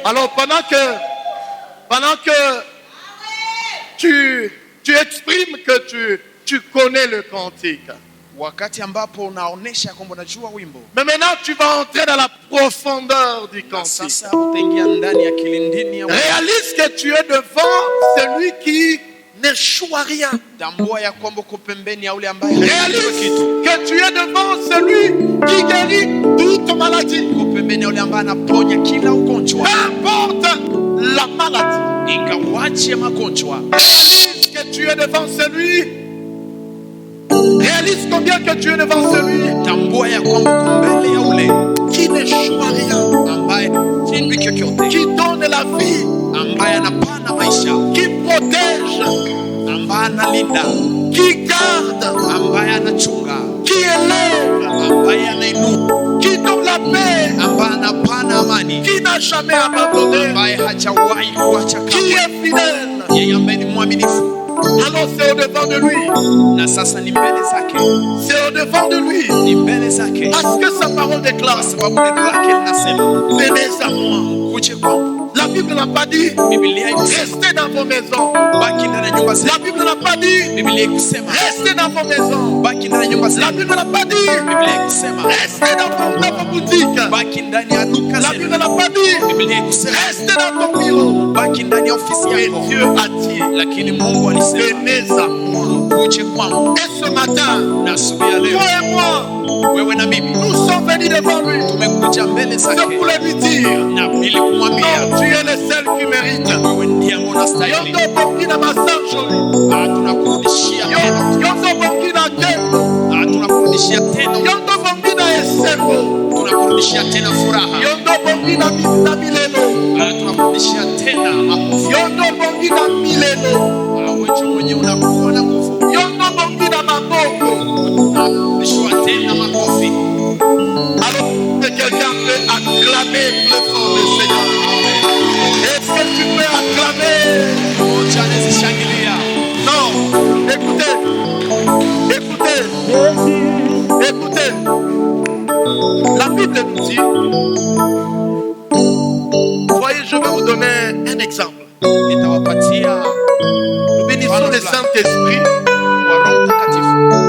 Alors pendant que tu exprimes que tu connais le cantique. Mais maintenant tu vas entrer dans la profondeur du cantique. Réalise que tu es devant celui qui n'échoue à rien. Réalise que tu es devant celui qui guérit toute maladie. Peu importe la maladie. Réalise que tu es devant celui. Réalise combien que tu es devant celui qui n'échoue à rien, qui donne la vie, qui protège, qui garde, qui élève, qui donne la paix, qui n'a jamais abandonné, qui est fidèle. Alors c'est au-devant de lui. C'est au-devant de lui. Parce que sa parole déclare: venez à moi. La Bible n'a pas dit restez dans vos maisons. La Bible n'a pas dit restez dans vos maisons. La Bible n'a pas dit restez dans vos boutiques. La Bible n'a pas dit restez dans ton bureau. Mais Dieu a dit venez à moi. Et ce matin, toi et moi, nous sommes venus devant lui. Je voulais lui dire: non, tu es le seul qui mérite. Yondo bokina masanjoli. Yondo bokina kendo. Yondo bokina esebo. Yondo bokina mileno. Yondo bokina mileno. Yondo bokina maboko. Alors que quelqu'un peut acclamer le fort du Seigneur. Est-ce que tu peux acclamer? Non, écoutez. La Bible nous dit, voyez, je vais vous donner un exemple. Nous bénissons le Saint-Esprit.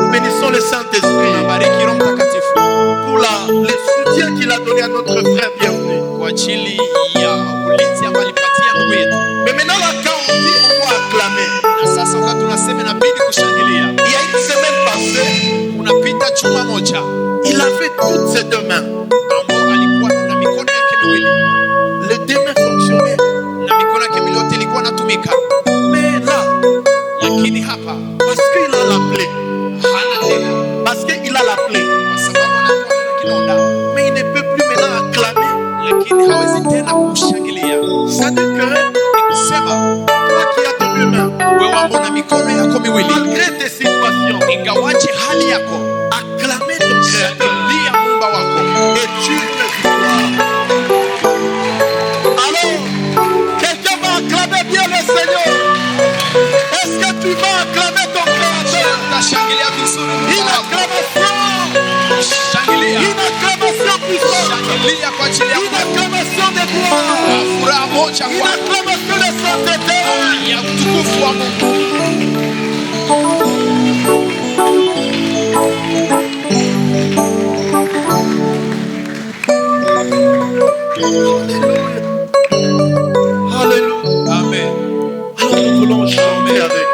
Nous bénissons le Saint-Esprit pour le soutien qu'il a donné à notre frère bienvenu. Mais maintenant, là, quand on dit on doit acclamer, il y a une semaine passée, il avait toutes ses deux mains. Les deux mains fonctionnaient. Mais là, parce qu'il a la plaie. Parce qu'il a la plaie. Mais il ne peut plus maintenant acclamer. Ça veut dire que toi qui as tes deux mains, malgré tes situations, acclamer ton Créateur. Et tu le feras. Alors, quelqu'un va acclamer bien le Seigneur. Est-ce que tu vas acclamer ton Créateur? Une acclamation. Une acclamation puissante. Une acclamation de gloire. Une acclamation de sainteté. Alléluia. Amen. Alors nous voulons chanter avec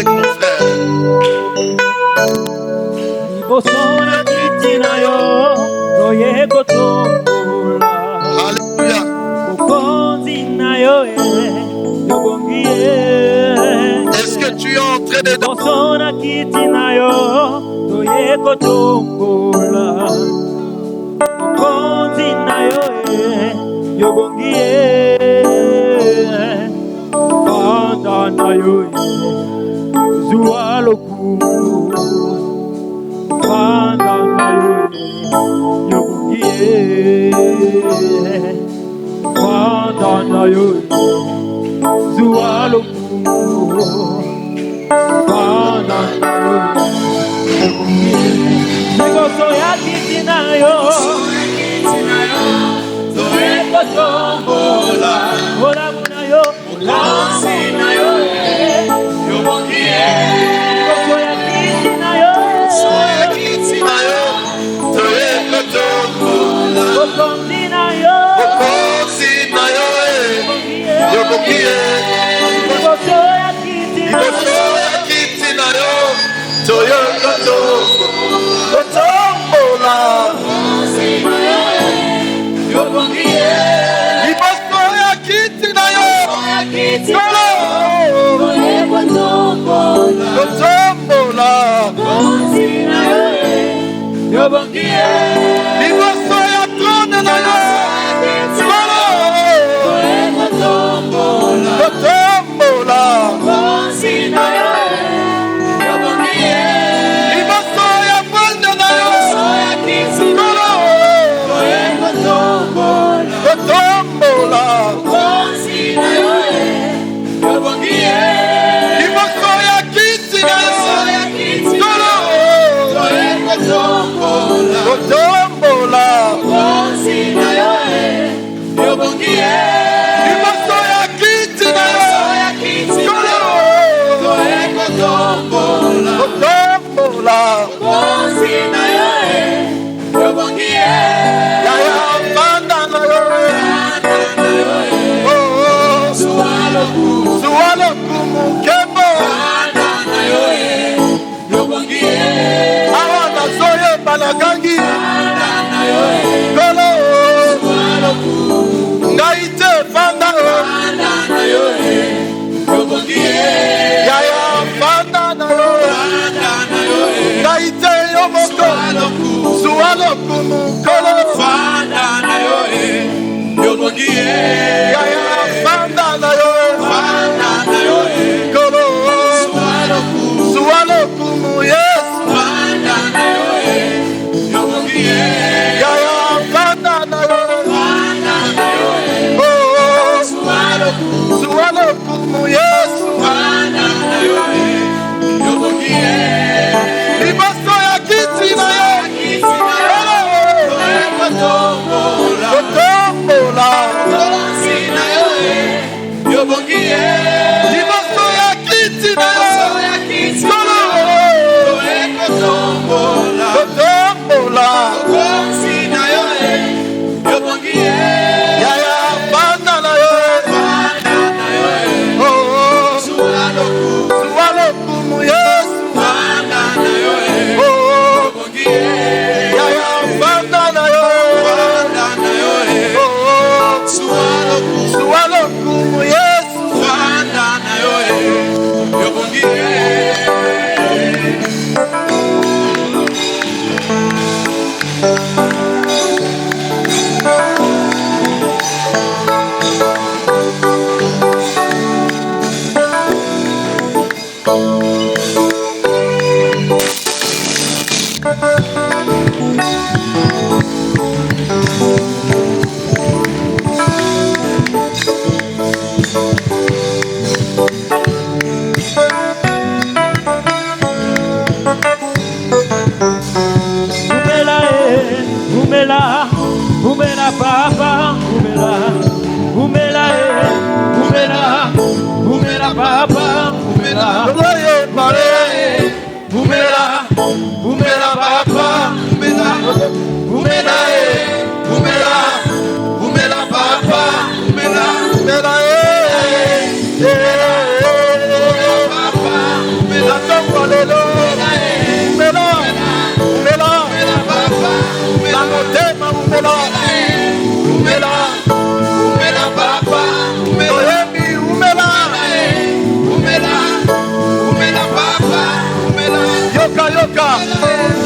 nos frères. Alléluia. Est-ce que tu es entré dedans? Negocio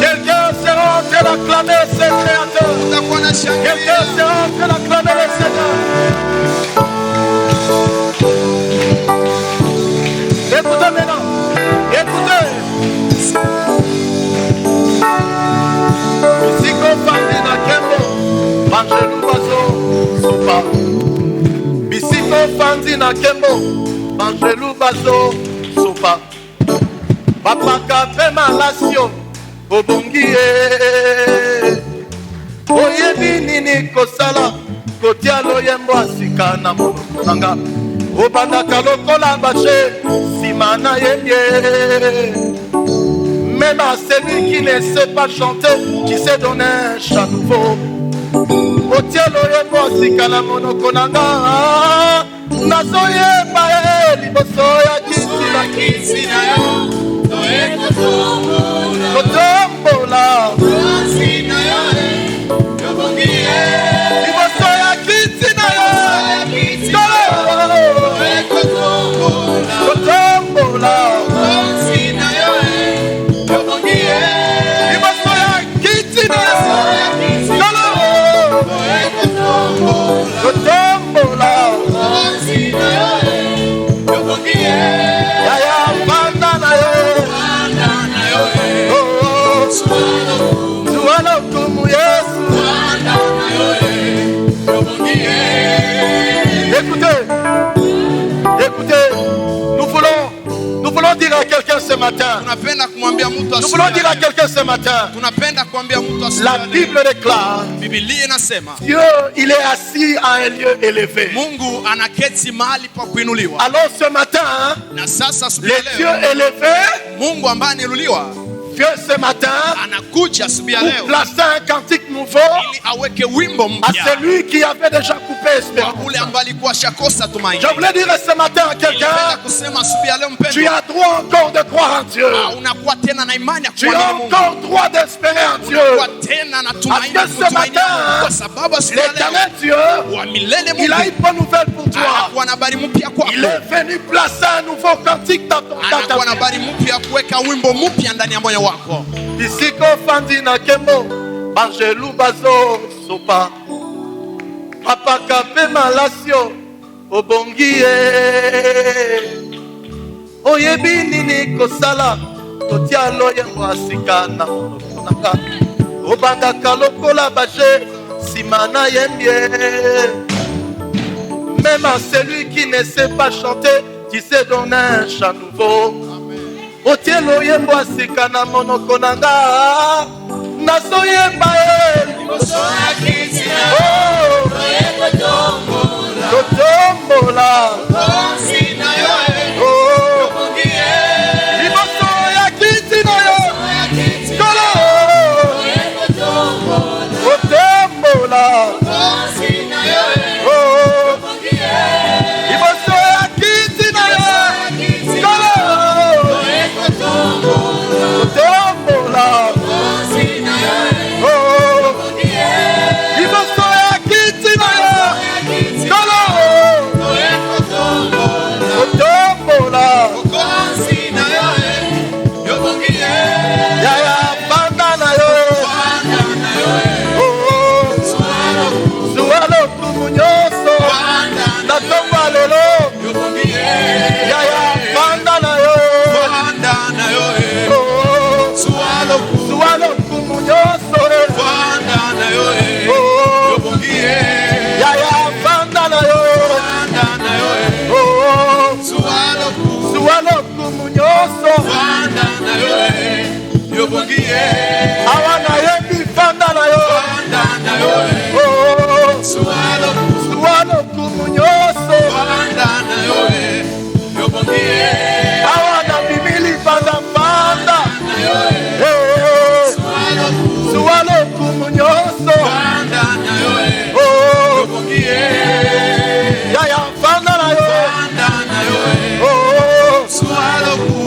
Quelqu'un s'est rentré l'acclamer ses créateurs. Quelqu'un s'est rentré l'acclamer le Seigneur. Écoutez maintenant. Écoutez. Ici qu'on parle na Kembo, Mangelou Bazo, Sopa. Ici qu'on parle na Kembo, Mangelou Bazo, Sopa. Papa Café Malasio, Obongie. nini kosala kotia loyembo asika na monoko nanga obandaka lokola bashe nsima na yeye. Même à celui qui ne sait pas chanter, qui sait donner un chant nouveau. Otia loyembo asika na monoko nanga nazoyemba liboso ya kiti na yo kotombola liboso ya kiti na yo kotombola liboso ya kiti na yo kotombola yaya banda na yo tuwana kumu Yesu. Écoutez, nous voulons dire à quelqu'un ce matin. Nous voulons dire à quelqu'un ce matin. La Bible déclare Dieu, il est assis à un lieu élevé. Alors ce matin, les dieux élevés, Dieu ce matin pour placer un cantique nouveau à celui qui avait déjà coupé espérance. Je voulais dire ce matin à quelqu'un, tu as droit encore de croire en Dieu. Tu as encore droit d'espérer en Dieu. Parce que ce matin, l'Éternel Dieu, il a une bonne nouvelle pour toi. Il est venu placer un nouveau cantique dans ton cœur. Bisiko fandi na kembo Banjelu bazo sopa Papa kape malasio Obongie Oyebi nini kosala Totia loyembo asika na monokonaka Obanda kalokola baje Simana yembie. Même à celui qui ne sait pas chanter Tu sais donner un chant nouveau. Otielo yembo asika na monoko nanga nazoyemba liboso ya kiti na yo kotombola liboso ya kiti na yo kotombola liboso ya kiti na yo Tombola, liboso ya kiti na yo, tombola, yaya banda na yo, sualo kumunyoso, na tomba lelo, yaya banda na yo. Sualo kumunyoso yaya banda na yo Sualo kumunyoso awana yebi banda na yo Sualo kumunyoso awana bibili banda banda Sualo kumunyoso yaya banda na yo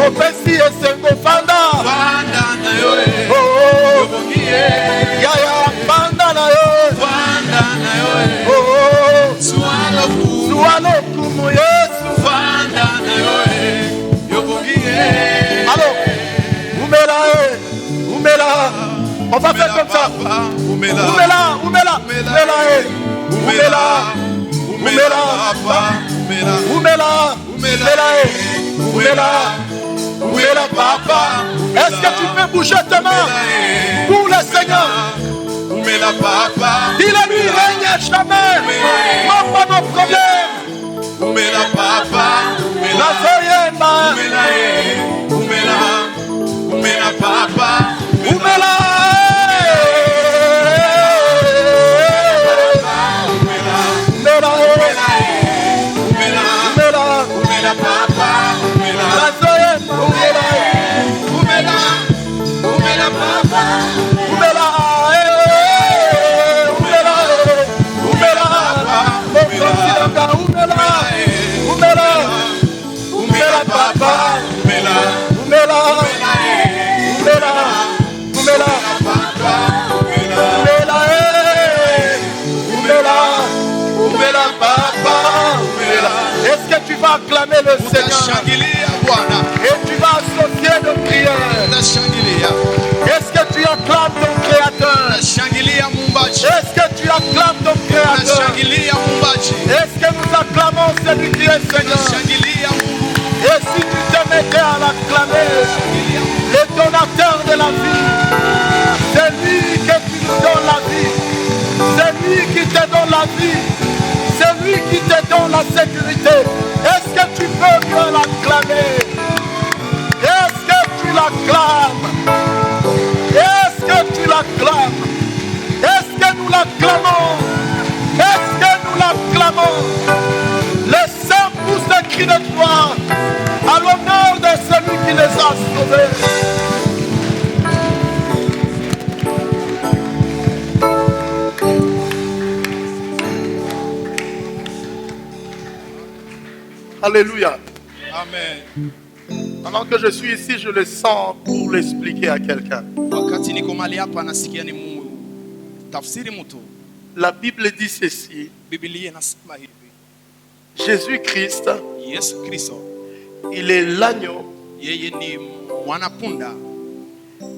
Opesi esengo fanda yaya banda na yo Sualo kumu Yesu alors Oumela on va faire comme ça Oumela papa. Est-ce que tu peux bouger tes mains pour le Seigneur? Dis-le-lui, règne jamais. Non pas nos problèmes. La Zoyema. Oumela. sécurité. Est-ce que tu peux bien l'acclamer? Est-ce que tu l'acclames? Est-ce que tu l'acclames? Est-ce que nous l'acclamons? Est-ce que nous l'acclamons? Les saints poussent des cris de joie à l'honneur de celui qui les a sauvés. Alléluia. Amen. Pendant que je suis ici, je le sens pour l'expliquer à quelqu'un. Wakati niko mahali hapa nasikia ni tafsiri mtu. La Bible dit ceci. Biblia inasema hivi. Jésus-Christ, Yesu Kristo, il est l'agneau yeye ni mwana punda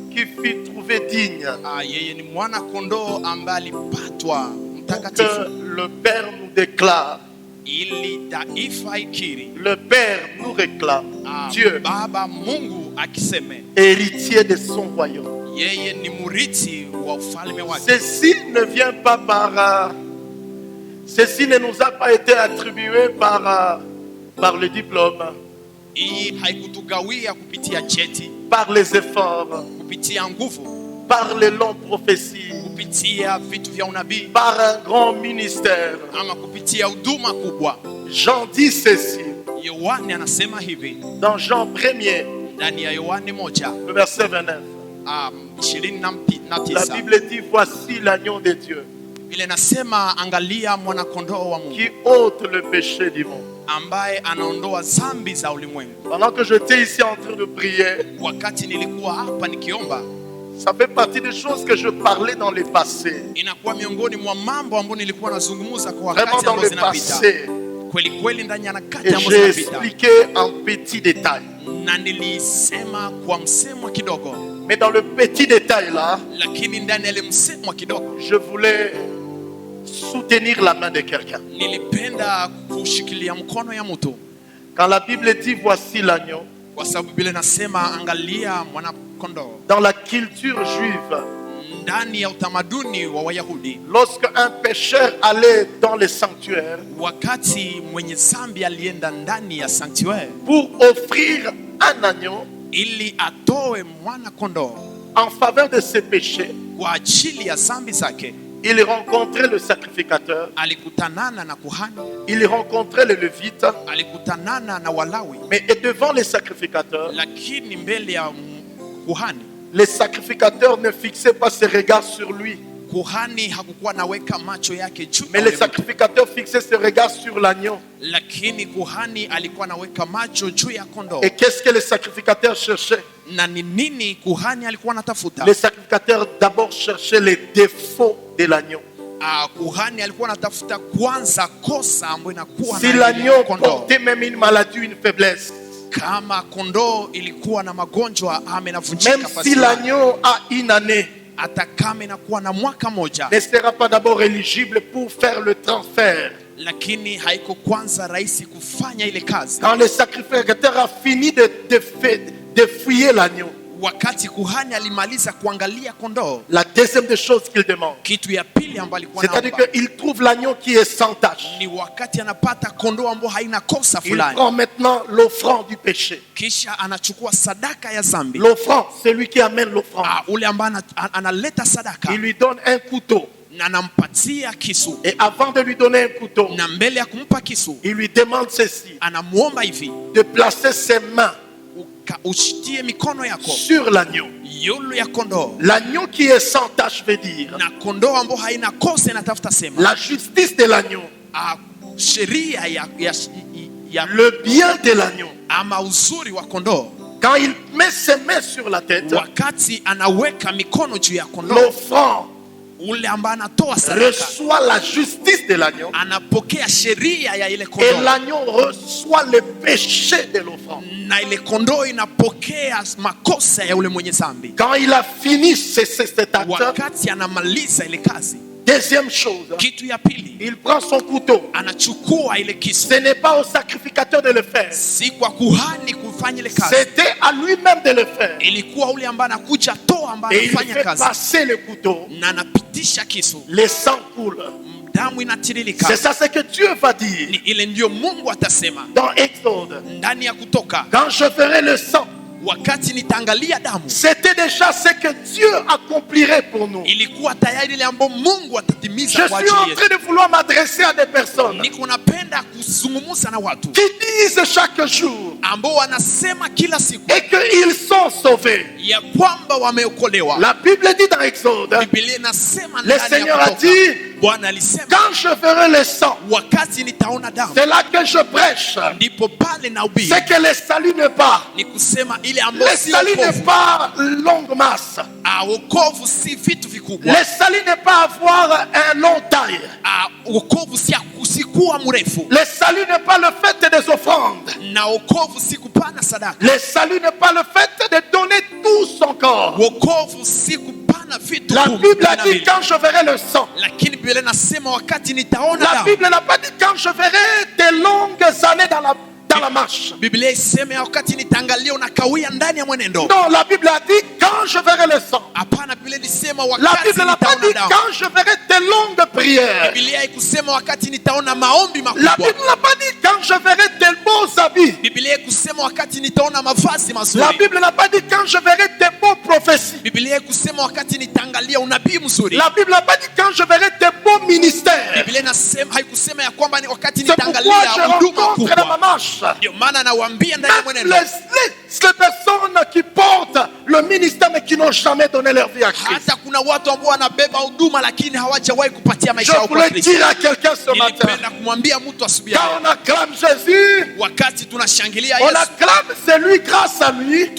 qui fut trouvé digne yeye ni mwana kondoo ambaye alipatwa pour mtakatifu que le Père nous déclare. ili taifa ikiri. Le Père nous réclame. Dieu, Baba Mungu akiseme héritier de son royaume. yeye ni murithi wa ufalme wake. Ceci ne vient pas ceci ne nous a pas été attribué par le diplôme, Hii haikutugawia kupitia cheti, par les efforts, kupitia nguvu, par les longues prophéties, kupitia vitu vya unabii, par un grand ministère. ama kupitia huduma kubwa. Jean dit ceci Yohane anasema hivi dans Jean 1er, ndani ya Yohane 1 le verset 29. 29. La Bible dit, voici l'agneau de Dieu Ile nasema angalia mwana kondoo wa Mungu qui ôte le péché du monde. ambaye anaondoa dhambi za ulimwengu. Pendant que j'étais ici en train de prier, Wakati nilikuwa hapa nikiomba, ça fait partie des choses que je parlais dans le passé. inakuwa miongoni mwa mambo ambayo nilikuwa nazungumza kwa Vraiment wakati dans ambao le zinapita. passé. Kweli kweli ndani ya nyakati Et ambazo j'ai zinapita. expliqué en petit détail. Na nilisema kwa msemo kidogo, Mais dans le petit détail là, lakini ndani ya ile msemo kidogo je voulais soutenir la main de quelqu'un. nilipenda kushikilia mkono ya mtu. Quand la Bible dit voici l'agneau, Kwa sababu Biblia inasema angalia mwana kondoo. dans la culture juive, Ndani ya utamaduni wa Wayahudi, lorsque un pécheur allait dans le sanctuaire wakati mwenye dhambi alienda ndani ya sanctuary pour offrir un agneau ili atoe mwana kondoo en faveur de ses péchés, kwa ajili ya dhambi zake, il rencontrait le sacrificateur, alikutanana na kuhani, il rencontrait le lévite, alikutanana na Walawi, mais devant les sacrificateurs, lakini mbele ya kuhani, les sacrificateurs ne fixaient pas ses regards sur lui, kuhani hakukuwa naweka macho yake juu, mais les sacrificateurs fixaient ses regards sur l'agneau. lakini kuhani alikuwa naweka macho juu ya kondoo. Et qu'est-ce que les sacrificateurs cherchaient? Na ni nini kuhani alikuwa anatafuta? Les sacrificateurs d'abord cherchaient les défauts de l'agneau. Kuhani alikuwa anatafuta kwanza kosa ambayo inakuwa Si na l'agneau kondoo. portait même une maladie, une faiblesse, Kama kondoo ilikuwa na magonjwa ama même inavunjika si fasi, l'agneau a une année, hata kama inakuwa na mwaka moja, ne sera pas d'abord éligible pour faire le transfert. lakini haiko kwanza rahisi kufanya ile kazi. Quand le sacrificateur a fini de fouiller l'agneau, Wakati kuhani alimaliza kuangalia kondoo, la deuxième des choses qu'il demande, kitu ya pili ambayo alikuwa c'est-à-dire naomba qu'il trouve l'agneau qui est sans tache. ni wakati anapata kondoo ambayo haina kosa Il fulani, prend maintenant l'offrande du péché. kisha anachukua sadaka ya dhambi. L'offrande, celui qui amène l'offrande, Ule ambaye analeta sadaka il lui donne un couteau. na anampatia kisu, Et avant de lui donner un couteau, na mbele ya kumpa kisu il lui demande ceci, anamuomba hivi, de placer ses mains ushitie mikono yako sur l'agneau. yulu ya kondoo, L'agneau qui est sans tache veut dire na kondoo ambayo haina kosa inatafuta sema la justice de l'agneau, sheria ya le bien de l'agneau. ama uzuri wa kondoo. Quand il met ses mains sur la tête, Wakati anaweka mikono juu ya kondoo, l'offrande ule ambaye anatoa sadaka reçoit la justice de l'agneau anapokea sheria ya ile et kondoo, l'agneau reçoit le péché de l'offrande. na ile kondoo inapokea makosa ya ule mwenye dhambi. Quand il a fini cet acte, Wakati anamaliza ile kazi, deuxième chose, kitu ya pili il prend son couteau. anachukua ile kisu. Ce n'est pas au sacrificateur de le faire. Si kwa kuhani C'était à lui-même de le faire. Et il fait passer le couteau. Le sang coule. C'est ça ce que Dieu va dire dans Exode. Quand je ferai le sang, c'était déjà ce que Dieu accomplirait pour nous. Je suis en train de vouloir m'adresser à des personnes qui disent chaque jour et qu'ils sont sauvés. La Bible dit dans Exode, le Seigneur a dit, quand je ferai le sang, c'est là que je prêche. C'est que le salut n'est pas. Le salut n'est pas longue masse. Le salut n'est pas avoir un long taille. Le salut n'est pas le fait des offrandes. Le salut n'est pas le fait de donner tout son corps. La Bible a dit quand je verrai le sang. La Bible n'a pas dit quand je verrai des longues années dans la marche. Non, la Bible a dit quand je verrai le sang. La Bible n'a pas dit quand je verrai des longues prières. La Bible n'a pas dit quand je verrai des beaux habits. La Bible n'a pas dit quand je verrai des beaux prophéties. La Bible n'a pas dit quand je verrai des beaux ministères. C'est pourquoi je rencontre dans ma marche les personnes qui portent le ministère mais qui n'ont jamais donné leur vie à Christ. Je voulais dire à quelqu'un ce matin, quand on acclame Jésus, on acclame celui grâce à lui.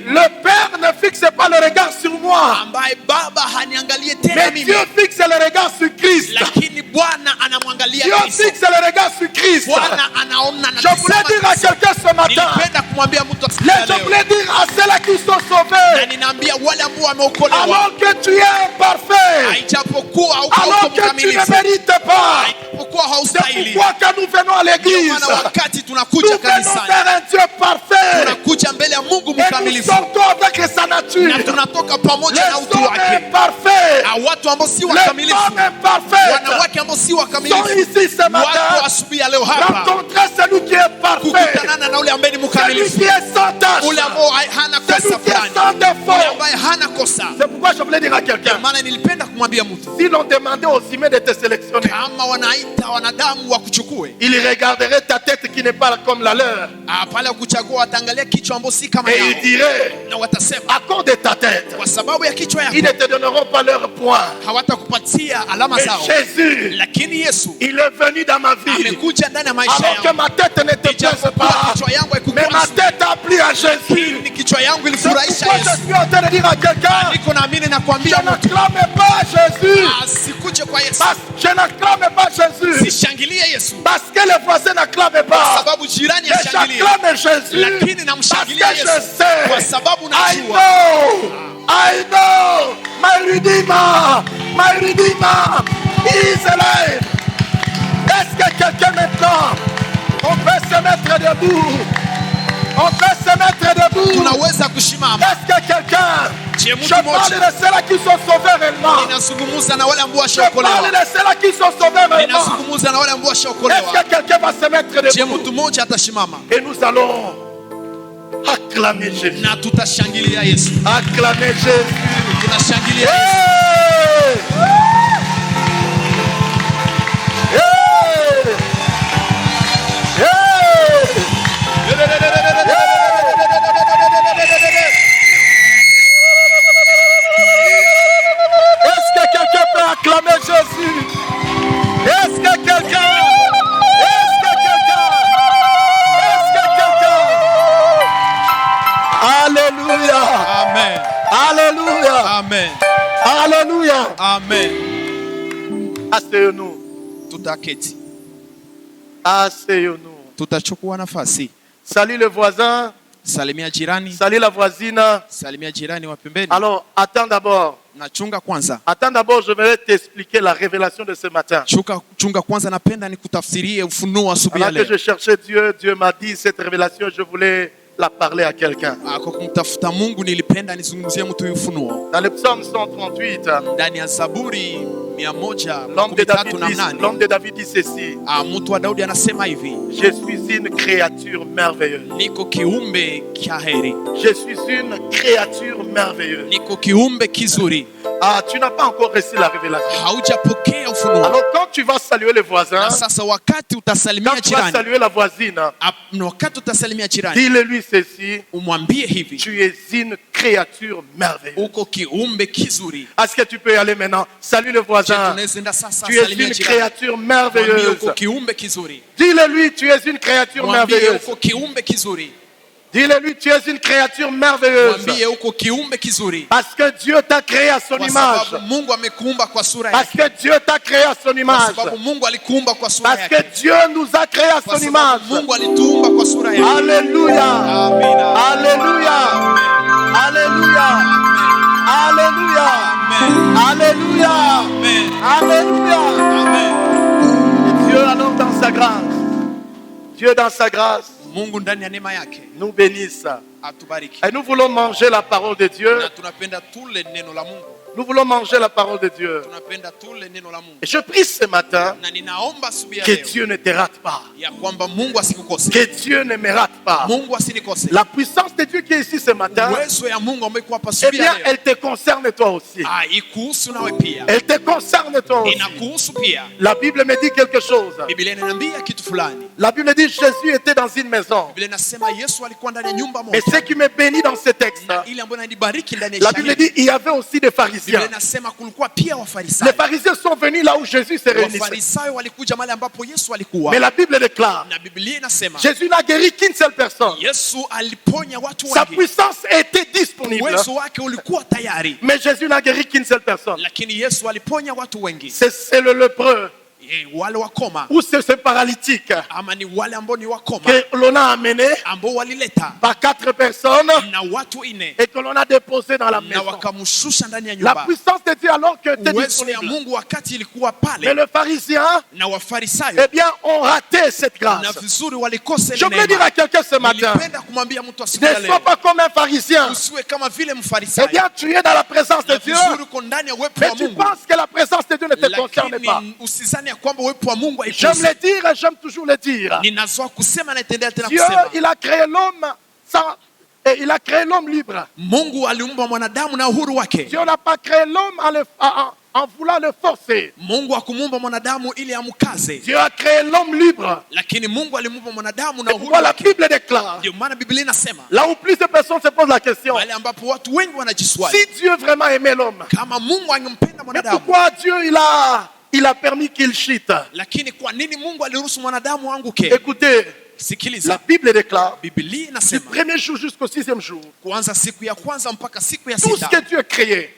Le Père ne fixe pas le regard sur moi, mais Dieu fixe le regard sur Christ. Dieu fixe le regard sur Christ. Je voulais dire à quelqu'un ce matin, je voulais dire à ceux qui sont sauvés, alors que tu es imparfait, alors que tu ne mérites pas, c'est pourquoi quand nous venons à l'église, nous venons vers un Dieu parfait, et nous sortons avec sa nature. Les hommes imparfaits, les femmes imparfaites sont ici ce matin. Rencontrer celui qui est parfait, celui qui est sans tâche, celui qui est sans défaut. C'est pourquoi je voulais dire à quelqu'un, si l'on demandait aux humains de te sélectionner, ils regarderaient ta tête qui n'est pas comme la leur, et ils diraient à cause de ta tête, ils ne te donneront pas leur point. Mais Jésus, il est venu dans ma vie alors que ma tête ne te plaise pas, mais ma tête a plu à Jésus. C'est pourquoi je suis en train de dire à quelqu'un, je n'acclame pas Jésus, je n'acclame pas Jésus parce que les voisins n'acclament pas, mais j'acclame Jésus parce que je sais, I know my Redeemer is alive. Est-ce que quelqu'un maintenant, on peut se mettre debout? On peut se mettre debout. Est-ce que quelqu'un, je parle de ceux-là qui sont sauvés réellement, je parle de ceux-là qui sont sauvés réellement, est-ce que quelqu'un va se mettre debout? Et nous allons acclamer Jésus. Acclamer Jésus. Est-ce que quelqu'un peut acclamer Jésus? Est-ce que quelqu'un? Alléluia. Amen. Alléluia. Amen. Alléluia. Amen. Asseyons-nous. Tutaketi. Asseyons-nous. Tutachukua nafasi. Salut le voisin. Salimia jirani. Salut la voisine. Salimia jirani wa pembeni. Alors, attends d'abord. Nachunga kwanza. Attends d'abord, je vais t'expliquer la révélation de ce matin. Chunga kwanza, napenda nikutafsirie ufunuo asubuhi ya Alors que leo. je cherchais Dieu, Dieu m'a dit cette révélation, je voulais la parler à quelqu'un. Kwa kumtafuta Mungu nilipenda nizungumzie mtu ufunuo. Dans le psaume 138, Ndani ya Zaburi 138 l'homme de David dit ceci. mtu wa Daudi anasema hivi: Je suis une créature merveilleuse. niko kiumbe cha heri. Je suis une créature merveilleuse. Niko kiumbe kizuri. Ah, tu n'as pas encore reçu la révélation. Haujapokea ufunuo. Alors quand tu vas saluer les voisins, Na sasa wakati utasalimia quand tu vas jirani, saluer la voisine, wakati utasalimia jirani, dis-le-lui ceci. umwambie hivi: Tu es une créature merveilleuse. uko kiumbe kizuri. Est-ce que tu peux y aller maintenant? Salue le voisin. Tunaenda sasa Tu es salimia une jirani. créature Mwambie merveilleuse. uko kiumbe kizuri. Dis-le-lui, tu es une créature Mwambie merveilleuse. uko kiumbe kizuri. Dis-le-lui, tu es une créature merveilleuse. Mwambie uko kiumbe kizuri. Parce que Dieu t'a créé à son Kwa image. sababu Mungu amekuumba kwa sura Parce yake. que Dieu t'a créé à son Kwa image. sababu Mungu alikuumba kwa sura Parce yake. que Dieu nous a créé à Kwa son image. sababu Mungu alituumba kwa sura yake. Alléluia. Amina. Alléluia. Alléluia. Alléluia. Amen. Alléluia. Amen. Alléluia. Amen. Et Dieu alors dans sa grâce. Dieu dans sa grâce Mungu ndani ya neema yake nous bénisse. atubariki. Et nous voulons manger la parole de Dieu. Na tunapenda tule neno la Mungu. Nous voulons manger la parole de Dieu. Tunapenda tule neno la Mungu. Et je prie ce matin Na ninaomba asubuhi ya que leo Dieu ne te rate pas. ya kwamba Mungu asikukose. Que Dieu ne me rate pas. Mungu asinikose. La puissance de Dieu qui est ici ce matin, Uwezo ya Mungu ambaye kwa eh asubuhi bien, ya leo. elle te concerne toi aussi. Ikuhusu nawe pia. Elle te concerne toi aussi. Inakuhusu pia. La Bible me dit quelque chose. Biblia inaniambia kitu fulani. La Bible dit Jésus était dans une maison. Biblia inasema Yesu alikuwa ndani ya nyumba Et moja. ce qui me bénit dans ce texte, Na ile ambayo inanibariki ndani ya la Bible dit il y avait aussi des pharisiens. Biblia inasema kulikuwa pia Les Wafarisayo. pharisiens sont venus là où Jésus se réunissait. Wafarisayo walikuja mahali ambapo Yesu alikuwa. Mais la Bible déclare Na Biblia inasema Jésus n'a guéri qu'une seule personne. Yesu aliponya watu Sa wengi. puissance était disponible. Uwezo wake ulikuwa tayari. Mais Jésus n'a guéri qu'une seule personne. Lakini Yesu aliponya watu wengi. C'est le lépreux Wale wakoma ou c'est ce paralytique ama ni wale ambao ni wakoma que l'on a amené ambao walileta par 4 personnes na watu ine et que l'on a déposé dans la na maison. wakamshusha ndani ya La nyumba. puissance de Dieu alors que était Uwezo ya disponible. Mungu wakati ilikuwa Mais pale, les pharisiens, na Wafarisayo eh bien, ont raté cette na grâce. vizuri walikosa Je ile voulais dire à neema. quelqu'un ce matin, Nilipenda kumwambia mtu asubuhi ya ne sois leo, pas comme un pharisien. usiwe kama vile Eh Mfarisayo. bien, tu es dans la présence de Na Dieu, vizuri uko ndani ya uwepo mais wa tu Mungu, penses que la présence de Dieu ne te concerne pas. lakini usizani ya kwamba uwepo wa Mungu J'aime haikuhusu. le dire et j'aime toujours le dire. Ninazoa kusema na nitaendelea tena Dieu, kusema. il a créé l'homme sans... Et il a créé l'homme libre. Mungu aliumba mwanadamu na uhuru wake. Dieu n'a pas créé l'homme en voulant le forcer. Mungu hakumuumba mwanadamu ili amkaze, Dieu a créé l'homme libre. lakini Mungu alimuumba mwanadamu na Et uhuru pourquoi la wake. Bible déclare, Ndio maana Biblia inasema là où plus de personnes se posent la question, pale ambapo watu wengi wanajiswali si Dieu vraiment aimait l'homme, kama Mungu angempenda mais mwanadamu, pourquoi Dieu il a permis qu'il chute? lakini kwa nini Mungu aliruhusu mwanadamu anguke? Écoutez, la Sikiliza, Bible déclare, Biblia du inasema premier jour jusqu'au 6e jour, kuanza siku ya kwanza mpaka siku ya tout ce sita que Dieu créait,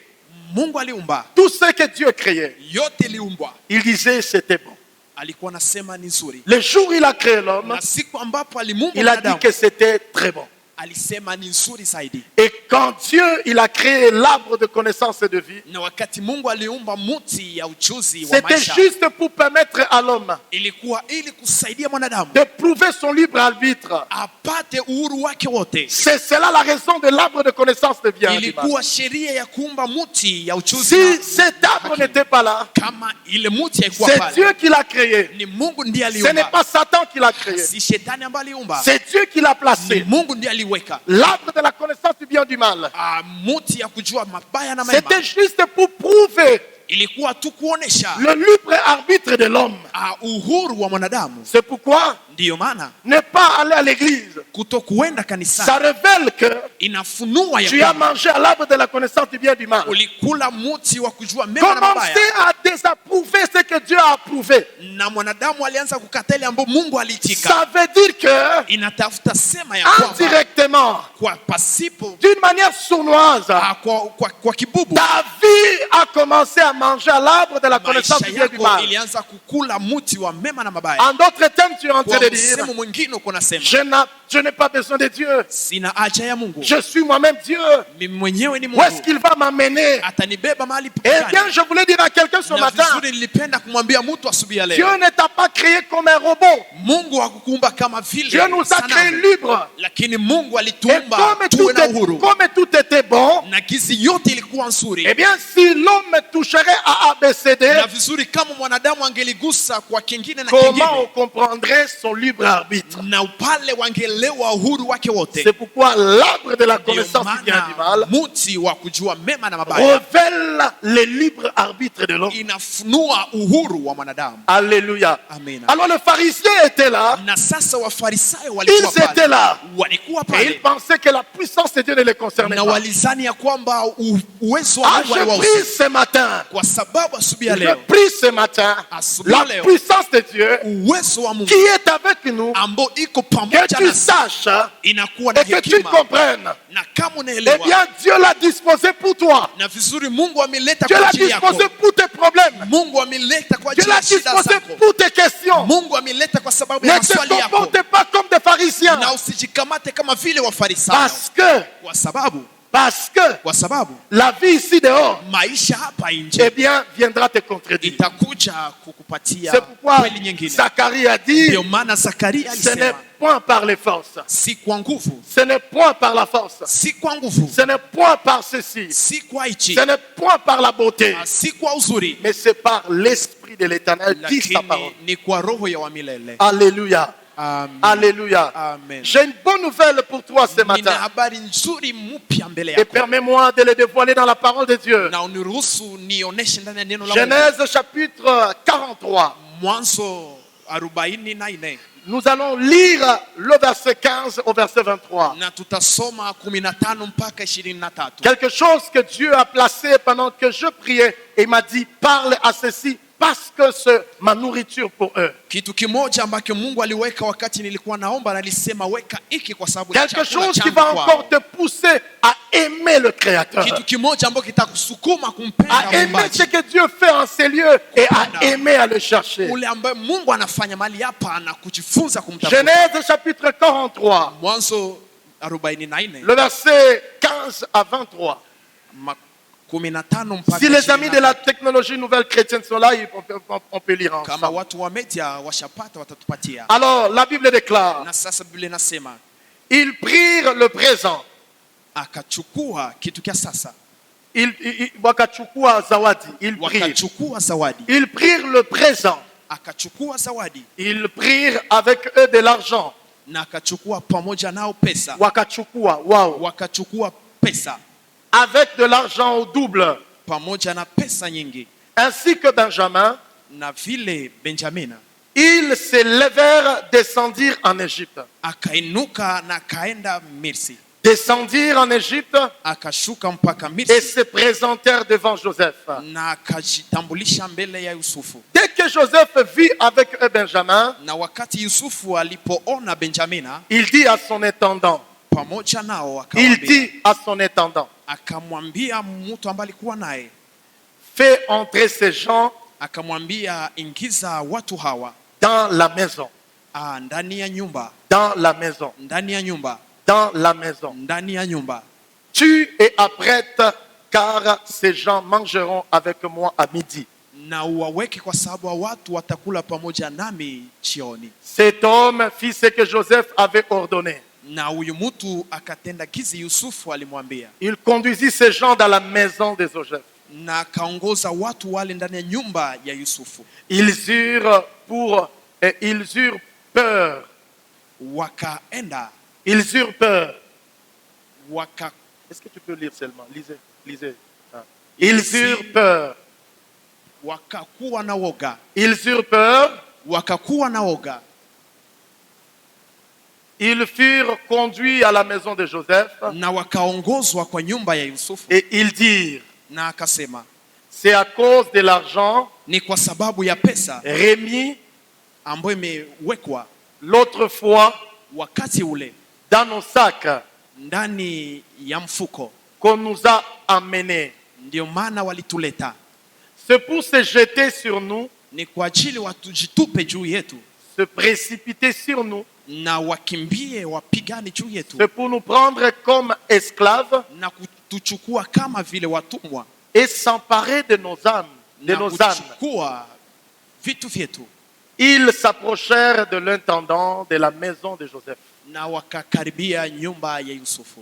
Mungu aliumba, tout ce que Dieu créait, yote iliumbwa. il disait c'était bon. Alikuwa anasema ni nzuri, Le jour où il a créé l'homme, na siku ambapo alimuumba il a dit mwanadamu que c'était très bon. alisema ni nzuri zaidi. Et quand Dieu il a créé l'arbre de connaissance et de vie, Na wakati Mungu aliumba muti ya ujuzi wa c'était maisha, juste pour permettre à l'homme ilikuwa ili kusaidia mwanadamu de prouver son libre arbitre. apate uhuru wake wote. C'est cela la raison de l'arbre de connaissance de bien et du mal. Ilikuwa sheria ya kuumba muti ya ujuzi. Si cet arbre n'était pas là, Kama ile muti haikuwa c'est pale, Dieu qui l'a créé. ni Mungu ndiye Ce n'est aliumba, pas Satan qui l'a créé. si shetani ambaye aliumba, C'est Dieu qui l'a ni placé. Mungu ndiye aliweka. L'arbre de la connaissance du bien et du mal. Muti ya kujua mabaya na mema, C'était juste pour prouver ilikuwa tu kuonesha le libre arbitre de l'homme. uhuru wa mwanadamu. C'est pourquoi Ndiyo maana ne pas aller à l'église, kutokuenda ça kanisani révèle que inafunua tu ya as kwamba mangé à l'arbre de la connaissance du bien et du mal. ulikula muti wa kujua mema na mabaya, Commencez à désapprouver ce que Dieu a approuvé. na mwanadamu alianza kukata ile ambayo Mungu aliitika. Ça veut dire que Inatafuta sema ya kwamba indirectement, kwa pasipo d'une manière sournoise, kwa kibubu ta vie a commencé à manger à l'arbre de la connaissance du bien et du mal. En d'autres termes, tu es en train de dire, je n'ai pas besoin de Dieu. Je suis moi-même Dieu. Où est-ce qu'il va m'amener? Eh bien, je voulais dire à quelqu'un ce matin, Dieu ne t'a pas créé comme un robot. Dieu nous a créés libres. Et comme tout était bon, eh bien, si l'homme toucherait à ABCD, comment on comprendrait son libre arbitre? C'est pourquoi l'arbre de la connaissance du bien et du mal révèle le libre arbitre de l'homme. Alléluia. Alors les pharisiens étaient là. Ils étaient là. Et ils pensaient que la puissance de Dieu ne les concernait pas. Je prie ce matin. Je prie ce matin. La puissance de Dieu qui est avec nous. Que tu saches et que tu comprennes. Eh bien, Dieu l'a disposé pour toi. Dieu l'a disposé pour tes problèmes. Dieu l'a disposé pour tes questions. Ne te comporte pas comme des pharisiens. Parce que la vie ici dehors, eh bien, viendra te contredire. C'est pourquoi Zacharie a dit, ce n'est point par les forces, ce n'est point par la force, ce n'est point par ceci, ce n'est point par la beauté, mais c'est par l'Esprit de l'Éternel, dit sa parole. Alléluia. Amen. Alléluia. Amen. J'ai une bonne nouvelle pour toi ce matin. Et permets-moi de le dévoiler dans la parole de Dieu. Genèse chapitre 43. Nous allons lire le verset 15 au verset 23. Quelque chose que Dieu a placé pendant que je priais et m'a dit, parle à ceci. Parce que c'est ma nourriture pour eux. Quelque chose qui va encore te pousser à aimer le Créateur. À aimer ce que Dieu fait en ces lieux et à aimer à le chercher. Genèse chapitre 43. Le verset 15 à 23. Si les amis de la technologie nouvelle chrétienne sont là, on peut lire ensemble. Alors, la Bible déclare, ils prirent le présent. Ils prirent le présent. Ils prirent avec eux de l'argent. Avec de l'argent au double. Ainsi que Benjamin, ils se levèrent, descendirent en Égypte. Descendirent en Égypte et se présentèrent devant Joseph. Dès que Joseph vit avec eux Benjamin, il dit à son intendant, fais entrer ces gens dans la maison. Dans la maison. Dans la maison. Tu es apprête, car ces gens mangeront avec moi à midi. Cet homme fit ce que Joseph avait ordonné. Il conduisit ces gens dans la maison de Joseph. Ils eurent peur. Ils eurent peur. Est-ce que tu peux lire seulement? Lisez. Ils eurent peur. Ils eurent peur. Ils furent conduits à la maison de Joseph. Et ils dirent, c'est à cause de l'argent remis l'autre fois dans nos sacs qu'on nous a amenés. C'est pour se jeter sur nous, ni kwa ajili watujitupe juu yetu, se précipiter sur nous, na wakimbie wapigane juu yetu, c'est pour nous prendre comme esclaves na kutuchukua kama vile watumwa, et s'emparer de nos âmes, de na nos âmes. kuchukua vitu vyetu. Ils s'approchèrent de l'intendant de la maison de Joseph Na wakakaribia nyumba ya Yusufu,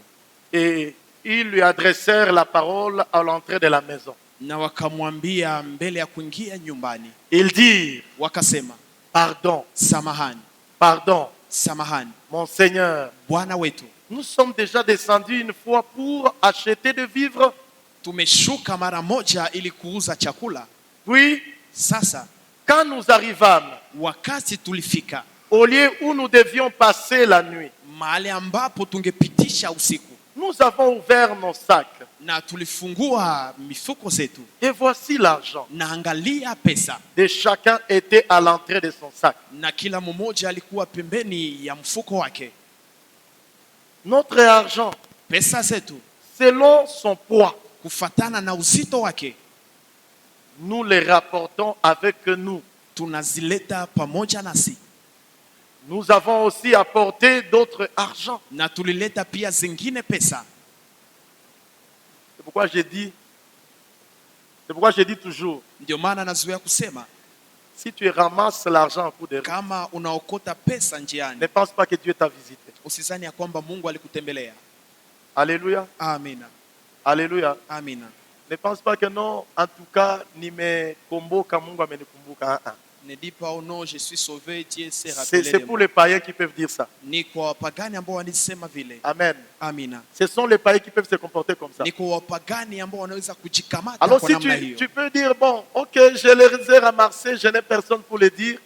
et ils lui adressèrent la parole à l'entrée de la maison. na wakamwambia mbele ya kuingia nyumbani, Ils dirent, wakasema, pardon, samahani, pardon, samahani mon Seigneur, bwana wetu, nous sommes déjà descendus une fois pour acheter de vivres. tumeshuka mara moja ili kuuza chakula. Puis, Sasa quand nous arrivâmes wakati tulifika au lieu où nous devions passer la nuit, mahali ambapo tungepitisha usiku, nous avons ouvert nos sacs na tulifungua mifuko zetu, et voici l'argent. na angalia pesa, De chacun était à l'entrée de son sac. na kila mmoja alikuwa pembeni ya mfuko wake. Notre argent, Pesa zetu selon son poids, kufatana na uzito wake, nous les rapportons avec nous. tunazileta pamoja nasi, Nous avons aussi apporté d'autres argents. na tulileta pia zingine pesa. C'est pourquoi j'ai dit toujours, Ndio maana nazoea kusema, si tu ramasses l'argent en coup de rue, kama unaokota pesa njiani, ne pense pas que Dieu t'a visité. usizani ya kwamba Mungu alikutembelea. Alléluia. Amina, Alléluia. amina. Ne pense pas que non, en tout cas, nimekumbuka Mungu amenikumbuka. Ne dis pas oh non, je suis sauvé, Dieu s'est rappelé C'est de pour moi. les païens qui peuvent dire ça. Ni kwa wapagani ambao wanasema vile. Amen. Amina. Ce sont les païens qui peuvent se comporter comme ça. Ni kwa wapagani ambao wanaweza kujikamata Alors kwa si namna hiyo. tu peux dire, bon, ok, je les ai ramassés, je n'ai personne pour les dire,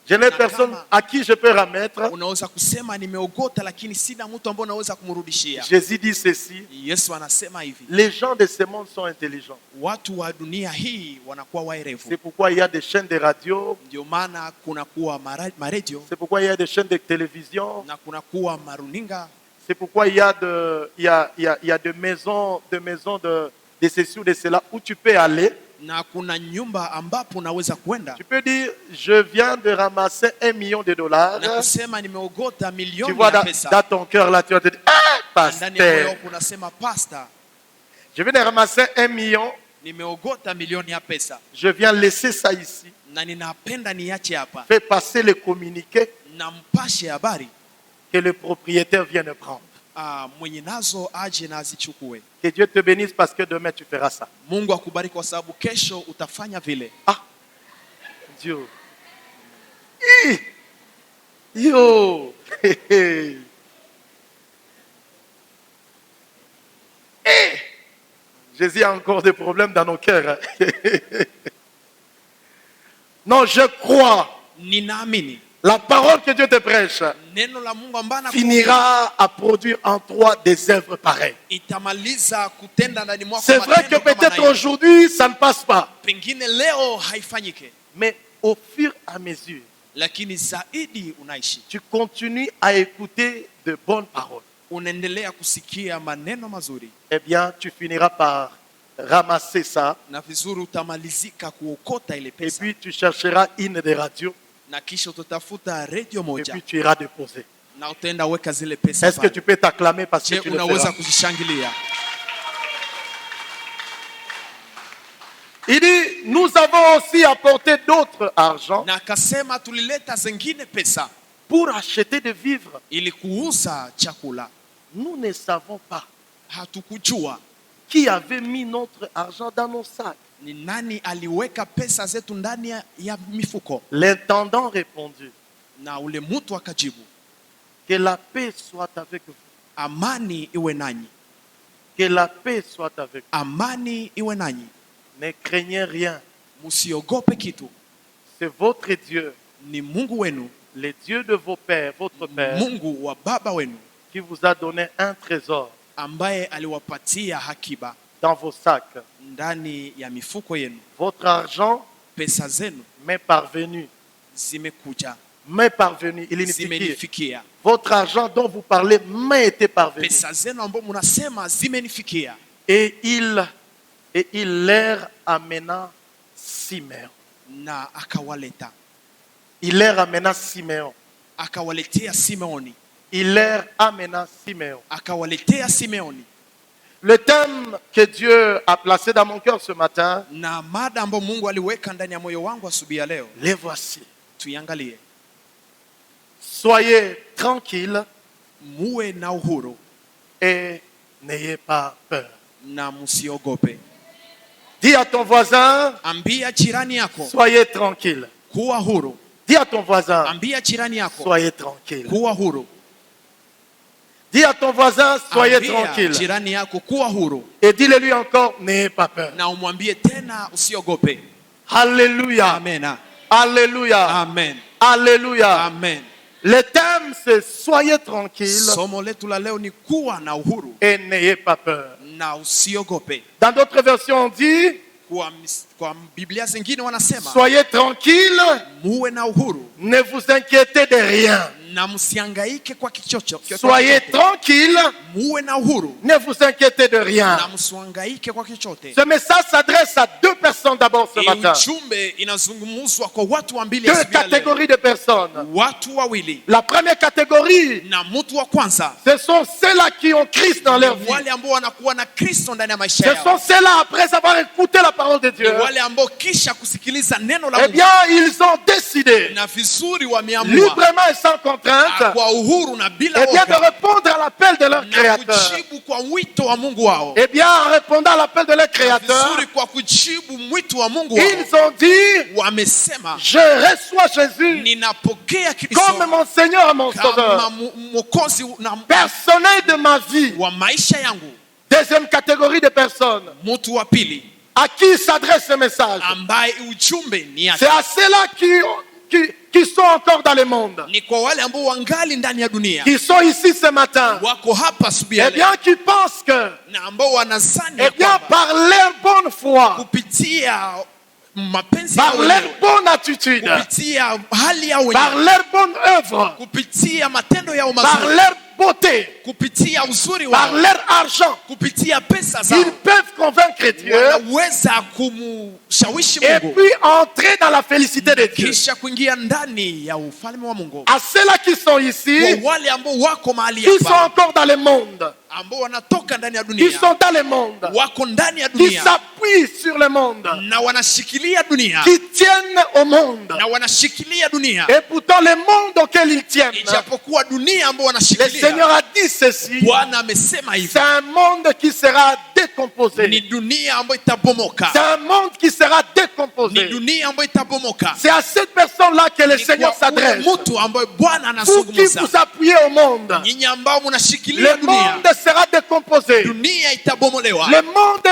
je n'ai personne à qui je peux remettre. Unaweza kusema nimeogota lakini sina mtu ambaye unaweza kumrudishia. Jésus dit ceci, Yesu anasema hivi, les gens de ce monde sont intelligents. watu wa dunia hii wanakuwa waerevu. C'est pourquoi il y a des chaînes de radio, Ndio maana kunakuwa maredio c'est pourquoi il y a des chaînes de télévision, na kunakuwa maruninga, c'est pourquoi il y a des maisons de ceci ou de cela où tu peux aller. na kuna nyumba ambapo unaweza kwenda Tu peux dire, je viens de ramasser $1 million. na kusema nimeogota Tu milioni vois ya pesa. dans ton cœur là, tu vas te dire, ah, Ndani ya moyo pasteur, wako unasema pastor, je viens de ramasser $1 million, nimeogota milioni ya pesa je viens laisser ça ici. na ninapenda niache hapa, Fais passer le communiqué na mpashe habari que le propriétaire vient de prendre. mwenye nazo aje na azichukue. Que Dieu te bénisse parce que demain tu feras ça. Mungu akubariki kwa sababu kesho utafanya vile. Ah, Dieu. Yo. Jésus a encore des problèmes dans nos cœurs. Non, je crois. Ninaamini La parole que Dieu te prêche neno la Mungu ambalo finira à produire en toi des œuvres pareilles. itamaliza kutenda ndani mwako. C'est vrai que matendo kama peut-être na hiyo. aujourd'hui ça ne passe pas. Pengine leo haifanyike, Mais au fur et à mesure, lakini zaidi unaishi, tu continues à écouter de bonnes paroles. unaendelea kusikia maneno mazuri, Eh bien, tu finiras par ramasser ça. na vizuri utamalizika kuokota ile Et pesa, puis tu chercheras une des radios. na kisha utatafuta redio Et moja puis tu iras déposer. na utaenda weka zile pesa Est-ce que pale. tu peux t'acclamer parce que Je, tu le unaweza feras? kujishangilia. Il dit, nous avons aussi apporté d'autres argent Na akasema tulileta zingine pesa pour acheter de vivres. ili kuuza chakula. Nous ne savons pas Hatukujua qui avait mis notre argent dans nos sacs. ni nani aliweka pesa zetu ndani ya mifuko. L'intendant répondit, Na ule mtu akajibu, que la paix soit avec vous. amani iwe nanyi, Que la paix soit avec amani iwe nanyi, vous. Ne craignez rien. msiogope kitu. C'est votre Dieu, Ni Mungu wenu, le Dieu de vos pères, votre Père, Mungu wa baba wenu, qui vous a donné un trésor ambaye aliwapatia hakiba dans vos sacs. ndani ya mifuko yenu. Votre argent Pesa zenu m'est parvenu. zimekuja, M'est parvenu. Il est zimenifikia. Votre argent dont vous parlez m'a été parvenu. Pesa zenu ambao mnasema zimenifikia. Et il leur amena Simeon. na akawaleta. Il leur amena Simeon. Akawaletea Simeoni. Il leur amena Simeon. Akawaletea Simeoni. Le thème que Dieu a placé dans mon cœur ce matin, Na mada ambayo Mungu aliweka ndani ya moyo wangu asubuhi ya leo, les voici. tuiangalie. Soyez tranquilles Muwe na uhuru et n'ayez pas peur. na msiogope. Dis à ton voisin, Ambia jirani yako soyez tranquille. kuwa huru. Dis à ton voisin, Ambia jirani yako soyez tranquille. kuwa huru. Dis à ton voisin, soyez Ambia tranquille. jirani yako kuwa huru. Et dis-le-lui encore, n'ayez pas peur. Na umwambie tena usiogope. Alléluia. Amen. Alléluia. Amen. Alléluia. Amen. Le thème, c'est soyez tranquille Somo letu la leo ni kuwa na uhuru et n'ayez pas peur. na usiogope. Dans d'autres versions, on dit, Kwa Biblia zingine wanasema soyez tranquille, muwe na uhuru ne vous inquiétez de rien. na msihangaike kwa kichocho. Soyez tranquille, Muwe na uhuru ne vous inquiétez de rien. na msihangaike kwa kichote. Ce message s'adresse à deux personnes d'abord ce matin. Ujumbe inazungumzwa kwa watu wa mbili Deux asubuhi ya leo. catégories de personnes. Watu wawili. La première catégorie, Na mtu wa kwanza ce sont ceux-là qui ont Christ dans leur vie. wale ambao wanakuwa na Kristo ndani ya maisha Ce sont yao. ceux-là, après avoir écouté la parole de Ni Dieu, wale ambao kisha kusikiliza neno la eh Mungu bien, ils ont décidé, na vizuri wameamua librement et sans contrainte, kwa uhuru na bila eh bien, de woga répondre à l'appel de leur na Créateur. kujibu kwa wito wa Mungu wao. Eh bien, en répondant à l'appel de leur Créateur, Vizuri kwa kujibu mwito wa Mungu wao. ils ont dit, Wamesema je reçois Jésus ninapokea Kristo comme mon Seigneur et mon kama Sauveur, mwokozi na personnel de ma vie. wa maisha yangu. Deuxième catégorie de personnes Mtu wa pili à qui s'adresse ce message, ambaye ujumbe ni c'est yake à ceux-là qui sont encore dans le monde, ni kwa wale ambao wangali ndani ya dunia, qui sont ici ce matin, wako hapa asubuhi ya eh leo, bien, qui pensent que, na ambao wanazani eh ya bien, kwamba par leur bonne foi, kupitia mapenzi par yao leur wenyewe, bonne attitude, kupitia hali yao par wenyewe, leur bonne œuvre, kupitia matendo yao par mazuri, leur beauté, kupitia uzuri par wao, leur argent, kupitia pesa zao, ils peuvent convaincre Dieu wanaweza kumshawishi et Mungu puis entrer dans la félicité de Dieu. kisha kuingia ndani ya ufalme wa Mungu. À ceux-là qui sont ici, Kwa wale ambao wako mahali qui sont hapa, encore dans le monde, ambao wanatoka ndani ya qui dunia, sont dans le monde, wako ndani ya qui dunia s'appuient sur le monde, na wanashikilia dunia qui tiennent au monde. na wanashikilia dunia, Et pourtant, le monde auquel ils tiennent, ijapokuwa dunia ambao le wanashikilia, Seigneur a dit ceci, Bwana amesema hivi, c'est un monde qui sera ni décomposé. dunia ambayo itabomoka, C'est un monde qui sera ni décomposé. dunia ambayo itabomoka. C'est à cette personne-là que le Ni Seigneur kwa ule s'adresse. mtu ambaye Bwana Vous qui anazungumza, vous appuyez au monde, nyinyi ambao mnashikilia le dunia, monde sera décomposé. dunia itabomolewa Le monde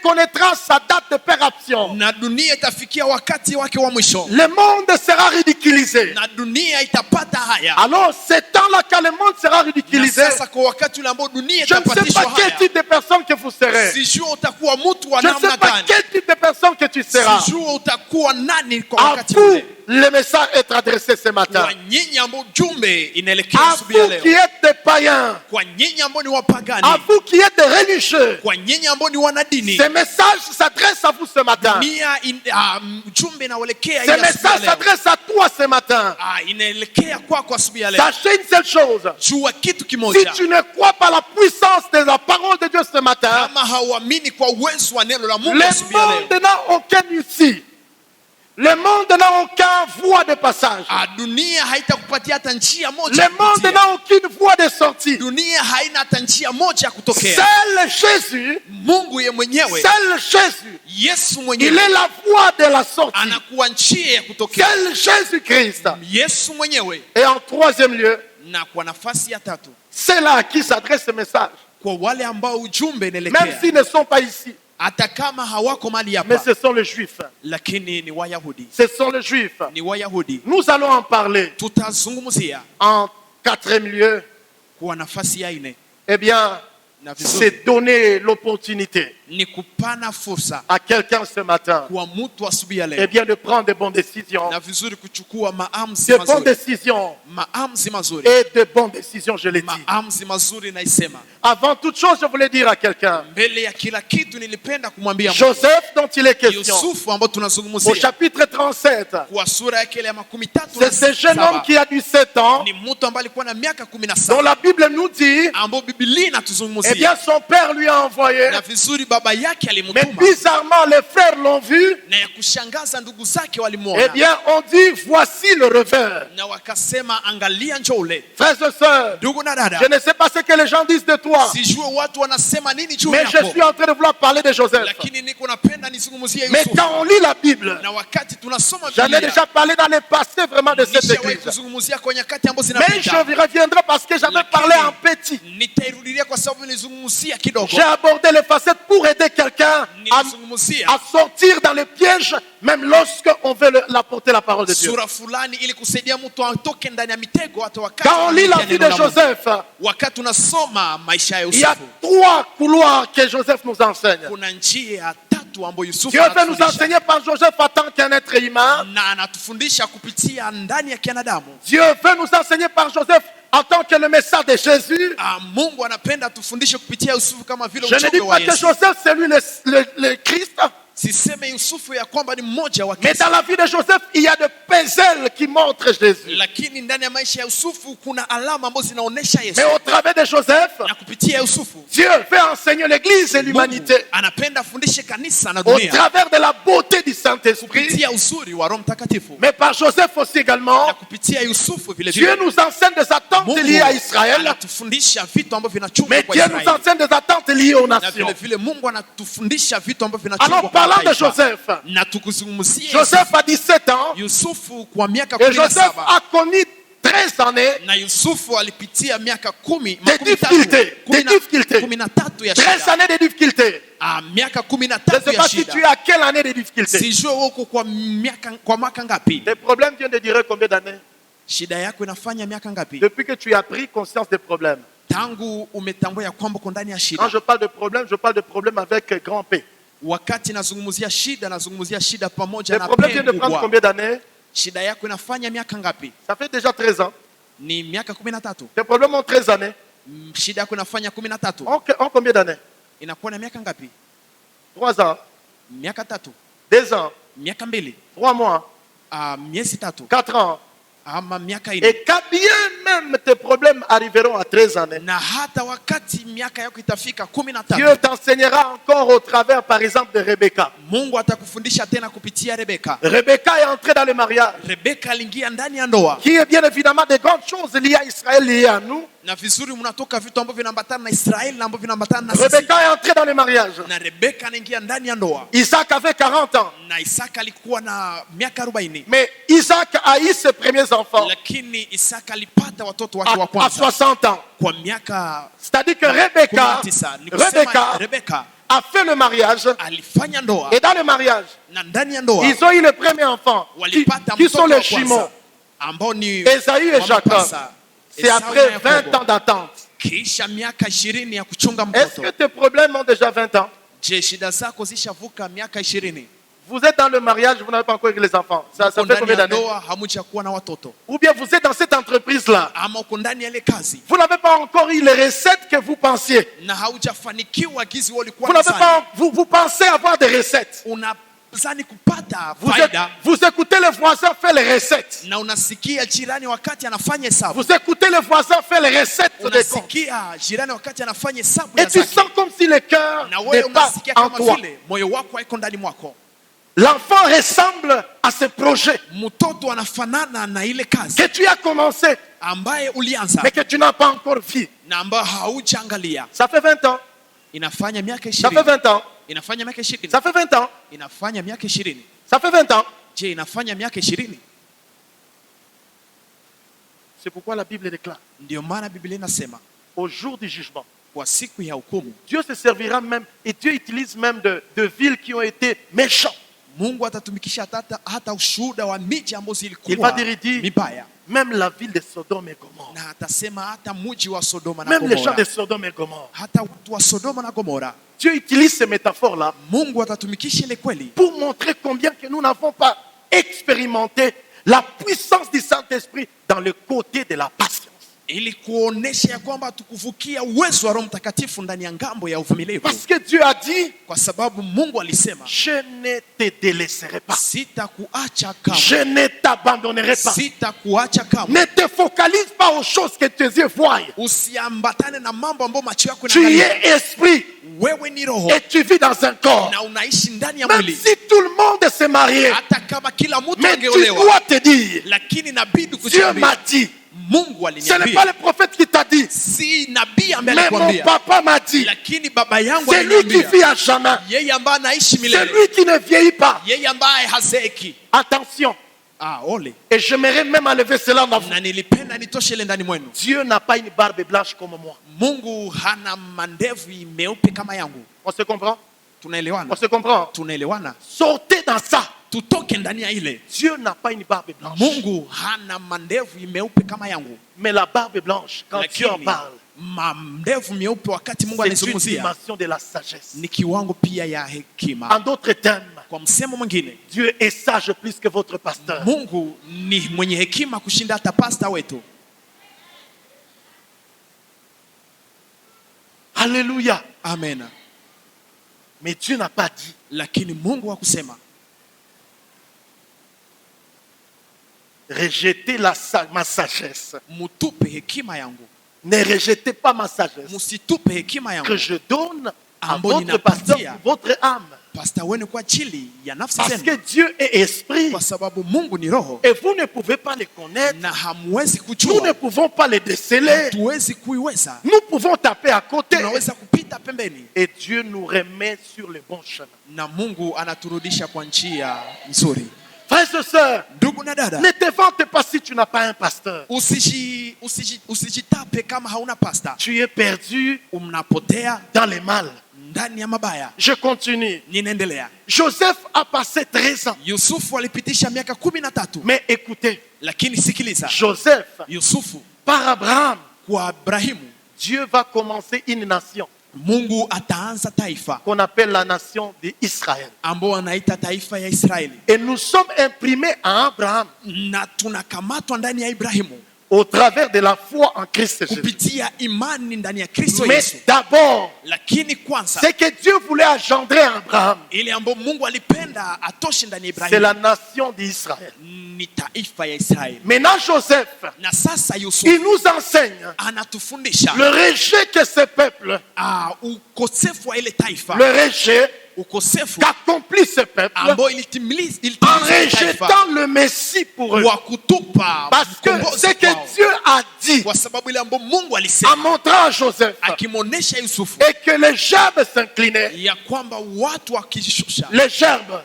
connaîtra sa date de péremption. na dunia itafikia wakati wake wa mwisho, Le monde sera ridiculisé. na dunia itapata haya. Alors, c'est temps-là quand le monde sera Na ridiculisé, sasa kwa wakati ule ambao dunia je ne sais itapatishwa pas quel haya, type de personne que vous serez. sijui utakuwa mtu wa Je ne namna sais pas gani, quel type de personne que tu seras. sijui utakuwa nani kwa À wakati vous, ule. le message est adressé ce matin. Kwa nyinyi ambao ujumbe inaelekea À asubuhi ya vous qui leo, êtes des païens, kwa nyinyi ambao ni wapagani, à vous qui êtes des religieux, kwa nyinyi ambao ni wanadini, ce message s'adresse à vous ce matin. ujumbe inaelekea Ce hii asubuhi ya message leo. s'adresse à toi ce matin. Inaelekea kwako asubuhi ya leo. Sachez une seule chose. Jua kitu Si kimoja, tu ne crois pas la puissance de la parole de Dieu ce matin, kama hauamini kwa uwezo wa neno la Mungu le asubuhi ya leo, monde n'a aucune issue. Le monde n'a aucun voie de passage. dunia haitakupatia hata njia moja Le monde n'a aucune voie de sortie. dunia haina hata njia moja ya kutokea. Seul Jésus, Mungu ye mwenyewe, seul Jésus, Yesu il mwenyewe est la voie de la sortie. anakuwa njia ya kutokea. Seul Jésus-Christ. Yesu mwenyewe. Et en troisième lieu, Na kwa nafasi ya tatu, c'est là à qui s'adresse ce message. kwa wale ambao ujumbe Même inaelekea, s'ils ne sont pas ici, hata kama hawako mahali mais hapa, ce sont les Juifs. lakini ni Wayahudi, Ce sont les Juifs. ni Wayahudi. Nous allons en parler. Tutazungumzia En quatrième lieu, kwa nafasi ya nne, eh bien, c'est donner l'opportunité à quelqu'un ce matin et bien de prendre de bonnes décisions. De bonnes décisions et de bonnes décisions, je l'ai dit. Avant toute chose, je voulais dire à quelqu'un, Joseph dont il est question, au chapitre 37, c'est ce jeune homme qui a 17 ans, dont la Bible nous dit, eh bien son père lui a envoyé, mais bizarrement les frères l'ont vu, eh bien on dit voici le revers. Frères et sœurs, je ne sais pas ce que les gens disent de toi, mais je suis en train de vouloir parler de Joseph. Mais quand on lit la Bible, j'en ai déjà parlé dans le passé vraiment de cette église, mais je reviendrai parce que j'avais parlé en petit. J'ai abordé les facettes pour aider quelqu'un à sortir dans le piège, même lorsqu'on veut apporter la parole de Dieu. Quand on lit la vie de Joseph, il y a 3 couloirs que Joseph nous enseigne. Dieu veut nous enseigner par Joseph en tant qu'un être humain. Dieu veut nous enseigner par Joseph en tant que le message de Jésus. Je ne dis pas que Joseph c'est lui le Christ. Mais dans la vie de Joseph, il y a des puzzles qui montrent Jésus. Mais au travers de Joseph, Dieu veut enseigner l'Église et l'humanité. Au travers de la beauté du Saint-Esprit. Mais par Joseph aussi également, Dieu nous enseigne des attentes liées à Israël. Mais Dieu nous enseigne des attentes liées aux nations. Alors parlant de Joseph, Joseph a 17 ans et Joseph a connu 13 années de difficultés. 13 années de difficultés. Je ne sais pas si tu es à quelle année de difficultés. Tes problèmes viennent de durer combien d'années? Depuis que tu as pris conscience des problèmes. Quand je parle de problème, je parle de problème avec grand P. Les problèmes viennent de prendre combien d'années? Ça fait déjà 13 ans. Tes problèmes ont 13 années. En combien d'années? 3 ans. 2 ans. 3 mois. 4 ans. Et quand bien même tes problèmes arriveront à 13 années, Dieu t'enseignera encore au travers par exemple de Rebecca. Rebecca est entrée dans le mariage, qui est bien évidemment des grandes choses liées à Israël, liées à nous. Rebecca est entrée dans le mariage. Isaac avait 40 ans. Mais Isaac a eu ses premiers enfants à 60 ans. C'est-à-dire que Rebecca a fait le mariage. Et dans le mariage, ils ont eu le premier enfant qui sont les jumeaux, Esaü et Jacob. C'est après 20 ans d'attente. Est-ce que tes problèmes ont déjà 20 ans? Vous êtes dans le mariage, vous n'avez pas encore eu les enfants. Ça fait combien d'années? Ou bien vous êtes dans cette entreprise-là. Vous n'avez pas encore eu les recettes que vous pensiez. Vous pensez avoir des recettes. Vous écoutez les voisins faire les recettes. Vous écoutez les voisins faire les recettes des comptes. Et tu sens comme si le cœur n'est pas en toi. L'enfant ressemble à ce projet que tu as commencé, mais que tu n'as pas encore vu. Ça fait 20 ans. Ça fait 20 ans. Ça fait 20 ans. Ça fait 20 ans. C'est pourquoi la Bible déclare au jour du jugement, Dieu se servira même, et Dieu utilise même de villes qui ont été méchantes. Mungu atatumikisha hata ushuhuda wa miji ambayo Il va zilikuwa dire, mibaya. même la ville de Sodome et Gomorrhe, Na atasema hata mji wa Sodoma na même les gens de Gomora, Sodome et Gomorrhe. hata watu wa Sodoma na Gomora, Dieu utilise ces métaphores-là Mungu atatumikisha ile kweli pour montrer combien que nous n'avons pas expérimenté la puissance du Saint-Esprit dans le côté de la patience. ili kuonesha ya kwamba tukuvukia uwezo wa Roho Mtakatifu ndani ya ngambo ya uvumilivu, Parce que Dieu a dit, kwa sababu Mungu alisema, je ne te délaisserai pas, sitakuacha kamwe, je ne t'abandonnerai pas. sitakuacha kamwe. Ne te focalise pas aux choses que tes yeux voient. Usiambatane na mambo ambayo macho yako Tu yanaangalia. es esprit Wewe ni roho et tu vis dans un corps. na unaishi ndani ya Même mwili. si tout le monde s'est marié, Hata kama kila mtu mais tu angeolewa, dois te dire, lakini inabidi Dieu kujiambia, m'a dit. Mungu Ce n'est pas aliniambia. le prophète qui t'a dit, Si nabii ambaye mais mon alikwambia, papa m'a dit. lakini baba yangu C'est lui qui aliniambia. vit à jamais. Yeye ambaye anaishi C'est milele, lui qui ne vieillit pas. yeye ambaye hazeeki. Attention. Ole. Et j'aimerais même enlever cela dans vous. Na nilipenda nitoshe ile ndani mwenu. Dieu n'a pas une barbe blanche comme moi. Mungu hana mandevu meupe kama yangu. On se comprend? Tunaelewana? On se comprend? Tunaelewana? Sortez dans ça. Tutoke ndani ya ile. Dieu n'a pas une barbe blanche. Mungu hana mandevu meupe kama yangu. Mais la barbe blanche, quand Dieu en Lakini parle, mandevu meupe wakati Mungu c'est une anazungumzia dimension de la sagesse. ni kiwango pia ya En hekima. d'autres termes, Kwa msemo mwingine, Dieu est sage plus que votre pasteur. Mungu ni mwenye hekima kushinda hata pasta wetu. Alléluia. Amen. Mais Dieu n'a pas dit, Lakini Mungu hakusema rejetez ma sagesse. mutupe hekima yangu, Ne rejetez pas ma sagesse musitupe hekima que yangu je donne à Amboni votre na pasteur patia. pour votre âme. pasta wenu kwa ajili ya nafsi Parce que zenu, Dieu est esprit kwa sababu Mungu ni roho et vous ne pouvez pas le connaître. na hamwezi Nous ne kujua, pouvons pas le déceler. hatuwezi kuiweza, Nous pouvons taper à côté. tunaweza kupita pembeni, Et Dieu nous remet sur le bon chemin. na Mungu anaturudisha kwa njia nzuri. Frères et sœurs, Ndugu na dada, ne te vante pas si tu n'as pas un pasteur. usijitape kama hauna pasta. Tu es perdu Unapotea dans le mal. ndani ya mabaya. Je continue. Ninaendelea. Joseph a passé 13 ans. Yusufu alipitisha miaka 13, Mais écoutez, lakini sikiliza, Joseph, Yusufu par Abraham, kwa Abrahimu, Dieu va commencer une nation Mungu ataanza taifa qu'on appelle la nation d'Israël. ambao anaita taifa ya Israeli, Et nous sommes imprimés à Abraham na tunakamatwa ndani ya Ibrahimu au travers de la foi en Christ Jésus. kupitia imani ndani ya Kristo Mais Yesu. d'abord, Lakini kwanza c'est que Dieu voulait engendrer Abraham. ile ambayo Mungu alipenda atoshe ndani ya C'est la Ibrahimu nation d'Israël. ni taifa ya Israeli. Maintenant, Joseph, Na sasa il Yusufu nous enseigne anatufundisha le rejet que ce peuple, ukosefu wa ile taifa, le rejet ukosefu qu'accomplit ce peuple ambao en ilitimiliza rejetant le Messie pour eux. wa kutupa Parce que mkombozi ce que kwao. Dieu a dit Kwa sababu ile ambayo Mungu en alisema montrant à Joseph akimwonyesha Yusufu et que les gerbes s'inclinaient, ya kwamba watu wakishusha les gerbes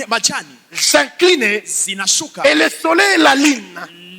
majani s'inclinaient zinashuka et le soleil et la lune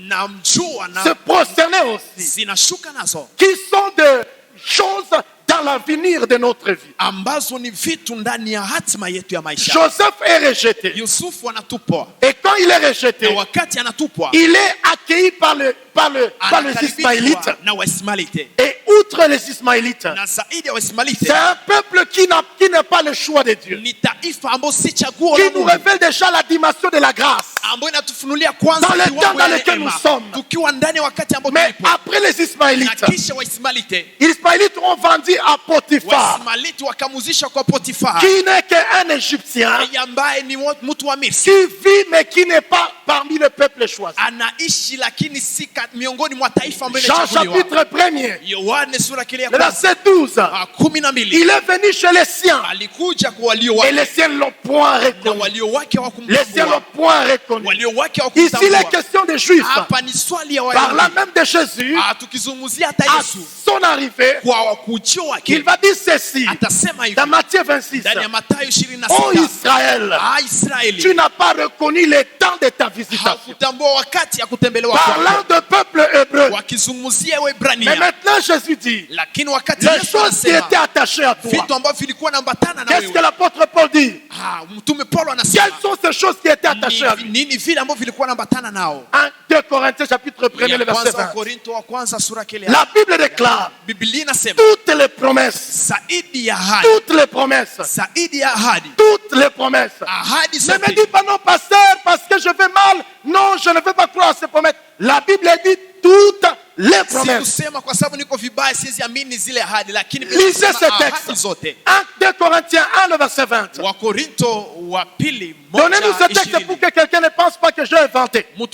na jua se na prosternaient aussi, zinashuka nazo, qui sont des choses dans l'avenir de notre vie. ambazo ni vitu ndani ya hatima yetu ya maisha. Joseph est rejeté. Yusufu anatupwa, Et quand il est na rejeté, wakati anatupwa il est accueilli par les Ismaélites. anakaribishwa na Waismailite, Et outre les Ismaélites, na zaidi ya Waismailite c'est un peuple qui n'est pas le choix de Dieu. ni taifa ambao si chaguo Qui la nous Mungu, révèle déjà la dimension de la grâce. ambayo inatufunulia kwanza Dans le kiwango temps dans ya lequel neema, nous sommes. tukiwa ndani ya wakati ambao Mais tulipo. après les Ismaélites, Na kisha Waismailite, les Ismaélites ont vendu à Potiphar, Waismailite wakamuzisha kwa Potifar, qui n'est qu'un Égyptien, yeye ambaye ni mtu wa Misri, qui vit mais qui n'est pas parmi le peuple choisi. anaishi lakini si miongoni mwa taifa ambalo Jean limechaguliwa. chapitre 1er, Yohane sura kile ya le verset 12. 12, Il est venu chez les siens alikuja kwa walio et les wake siens ne l'ont point na reconnu. walio wake Les siens ne l'ont hawakumtambua, point reconnu. reconnu. Ici, il est question des Juifs. Parlant même de Jésus, à son arrivée, il va dire ceci dans Matthieu 26. Oh Israël, tu n'as pas reconnu le temps de ta visitation. Parlant de peuple hébreu. Mais maintenant Jésus dit, les choses qui étaient attachées à toi. Qu'est-ce que l'apôtre Paul dit? Quelles sont ces choses qui étaient attachées à lui? En 2 Corinthiens chapitre 1 le verset 20. La Bible déclare toutes les promesses. Toutes les promesses. Toutes les promesses. Ne me dis pas non pasteur parce que je vais mal. Non, je ne veux pas croire à ces promesses. La Bible dit toutes les promesses. Lisez ce texte. 2 Corinthiens 1 le verset 20. Donnez-nous ce texte pour que quelqu'un ne pense pas que j'ai inventé. 2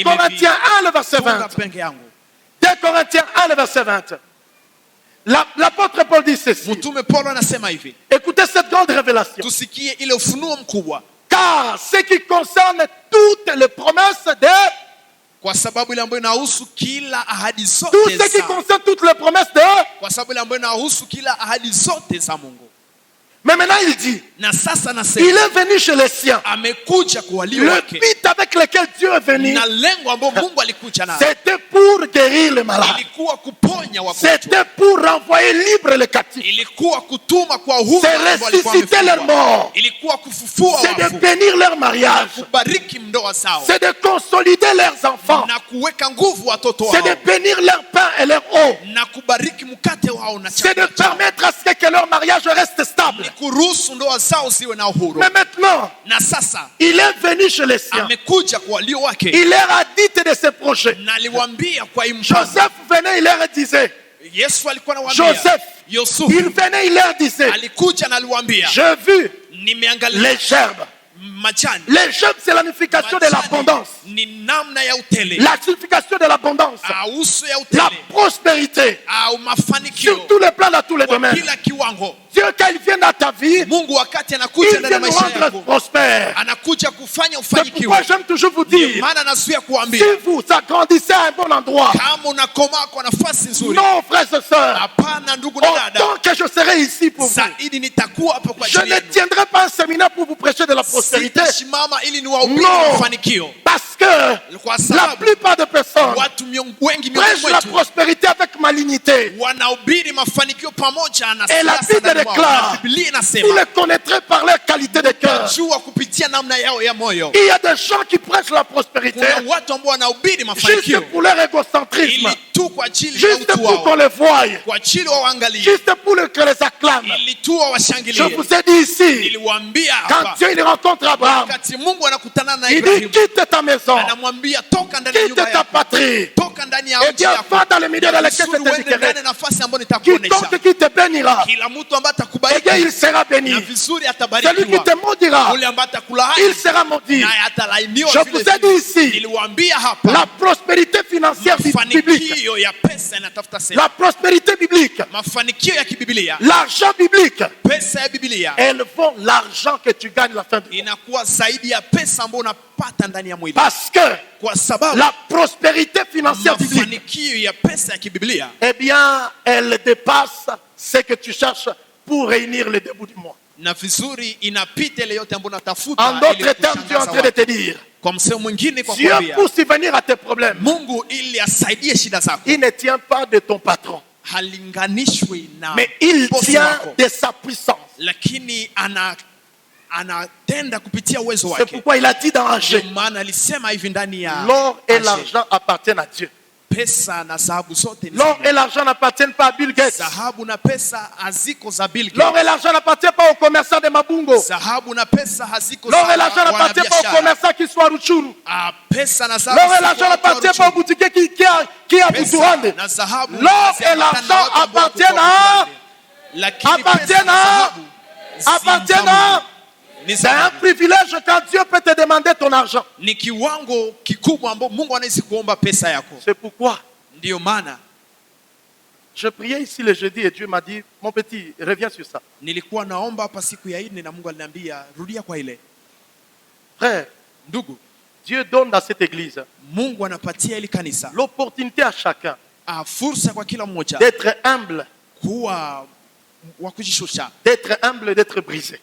Corinthiens 1 le verset 20. 2 Corinthiens 1 le verset 20. L'apôtre Paul dit ceci. Écoutez cette grande révélation. Car ce qui concerne toutes les promesses de... Tout ce qui concerne toutes les promesses de... Mais maintenant il dit, il est venu chez les siens. Le but avec lequel Dieu est venu, c'était pour guérir les malades. C'était pour renvoyer libre les captifs. C'est ressusciter leurs morts. C'est de bénir leur mariage. C'est de consolider leurs enfants. C'est de bénir leur pain et leur eau. C'est de permettre à ce que leur mariage reste stable. Mais maintenant, il est venu chez les siens. Il leur a dit de ses projets. Joseph venait, il leur disait. Joseph, il venait, il leur disait. J'ai vu les gerbes. Les gerbes, c'est la signification de l'abondance. La signification de l'abondance. La prospérité. Sur tous les plans, dans tous les domaines. Dieu, quand il vient dans ta vie, il vient nous rendre prospères. C'est pourquoi j'aime toujours vous dire, si vous agrandissez à un bon endroit, non, frères et sœurs, autant que je serai ici pour vous, je ne tiendrai pas un séminaire pour vous prêcher de la prospérité. Non, parce que la plupart des personnes prêchent la prospérité avec malignité. Et la Bible déclare, vous les connaîtrez par leur qualité de cœur. Il y a des gens qui prêchent la prospérité juste pour leur égocentrisme, juste pour qu'on les voie, juste pour que les acclame. Je vous ai dit ici, quand Dieu il rencontre Abraham, il dit quitte ta maison, quitte ta patrie, et bien va dans le milieu dans lequel je t'indiquerai. Quiconque qui te bénira, et bien il sera béni. Celui qui te maudira, il sera maudit. Je vous ai dit ici, la prospérité financière biblique, la prospérité biblique, l'argent biblique, elles vont l'argent que tu gagnes la fin du mois. Parce que la prospérité financière biblique, eh bien, elle dépasse ce que tu cherches pour réunir les débuts du mois. En d'autres termes, Dieu est en train de te dire, Dieu pour subvenir à tes problèmes, il ne tient pas de ton patron, mais il tient de sa puissance. C'est pourquoi il a dit dans Angers, l'or et l'argent appartiennent à Dieu. L'or et l'argent n'appartiennent pas à Bill Gates. L'or et l'argent n'appartiennent pas aux commerçants de Mabungo. L'or et l'argent n'appartiennent pas aux commerçants qui sont à Ruchuru. L'or et l'argent n'appartiennent pas aux boutiquiers qui est à Boutourande. L'or et l'argent appartiennent à c'est un privilège quand Dieu peut te demander ton argent. C'est pourquoi je priais ici le jeudi et Dieu m'a dit, mon petit, reviens sur ça. Frère, Ndugu, Dieu donne à cette église Mungu anapatia ili kanisa l'opportunité à chacun fursa kwa kila mmoja d'être humble, kuwa wa kujishusha, d'être brisé.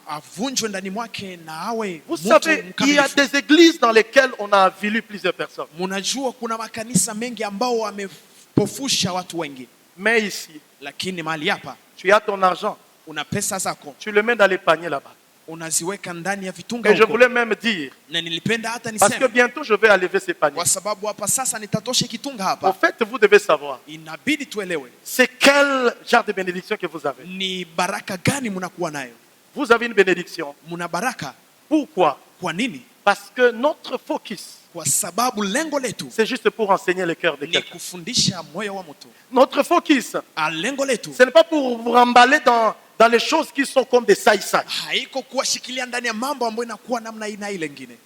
avunjwe ndani mwake na awe Vous mtu savez, il y a mkamilifu. des églises dans lesquelles on a avili plusieurs personnes. Munajua kuna makanisa mengi ambao wamepofusha watu wengi, Mais ici, lakini mahali hapa tu as ton argent, una pesa zako tu le mets dans les paniers là-bas. unaziweka ndani ya vitunga Et je huko. voulais même dire, Na nilipenda hata parce que niseme bientôt je vais enlever ces paniers. kwa sababu hapa sasa nitatosha kitunga En hapa. fait, vous devez savoir, Inabidi tuelewe c'est quel genre de bénédiction que vous avez. ni baraka gani mnakuwa nayo. Vous avez une bénédiction. Muna baraka. Pourquoi? Kwa nini? Parce que notre focus, Kwa sababu lengo letu c'est juste pour enseigner le cœur de ni quelqu'un. kufundisha moyo wa mtu. Notre focus, Lengo letu ce n'est pas pour vous remballer dans les choses qui sont comme des saïsaï. haiko kuwashikilia ndani ya mambo ambayo inakuwa namna ina ile nyingine.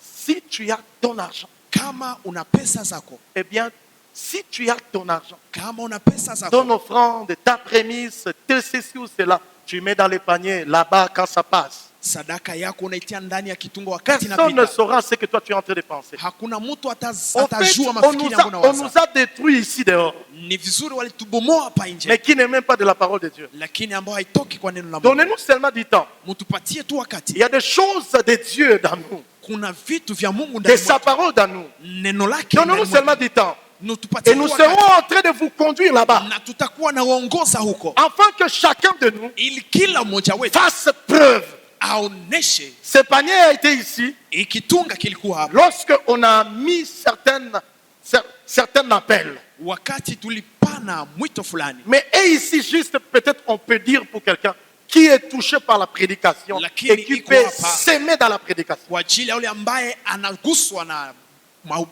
Si tu as ton argent, Kama una pesa zako, eh bien, si tu as ton argent, kama una pesa ton zako, offrande, ta prémisse, ceci ou cela, tu mets dans les paniers là-bas quand ça passe. sadaka yako unaitia ndani ya kitungo wakati Personne ne inapita. saura ce que toi tu es en train de penser. Hakuna mtu En fait, atajua on mafikiri nous ambayo a unawaza. détruits ici dehors, Ni vizuri walitubomoa hapa mais nje, qui n'est même pas de la parole de Dieu. lakini ambao haitoki kwa neno la Mungu. Donnez-nous seulement du temps. Mtupatie tu Il wakati. y a des choses de Dieu dans nous, Kuna vitu vya Mungu de ndani sa mwetu. parole dans nous. Neno lake Donnez-nous ndani seulement mwetu. du temps. Tupatie Et tu nous wakati. serons en train de vous conduire là-bas, Na tutakuwa na waongoza huko afin que chacun de nous ili kila mmoja wetu fasse preuve. aoneshe. Ce panier a été ici Ikitunga kilikuwa hapa lorsque on a mis certains appels. wakati tulipana mwito fulani, Mais et ici, juste peut-être on peut dire pour quelqu'un qui est touché par la prédication Lakini et qui iko peut hapa s'aimer dans la prédication. kwa ajili ya yule ambaye anaguswa na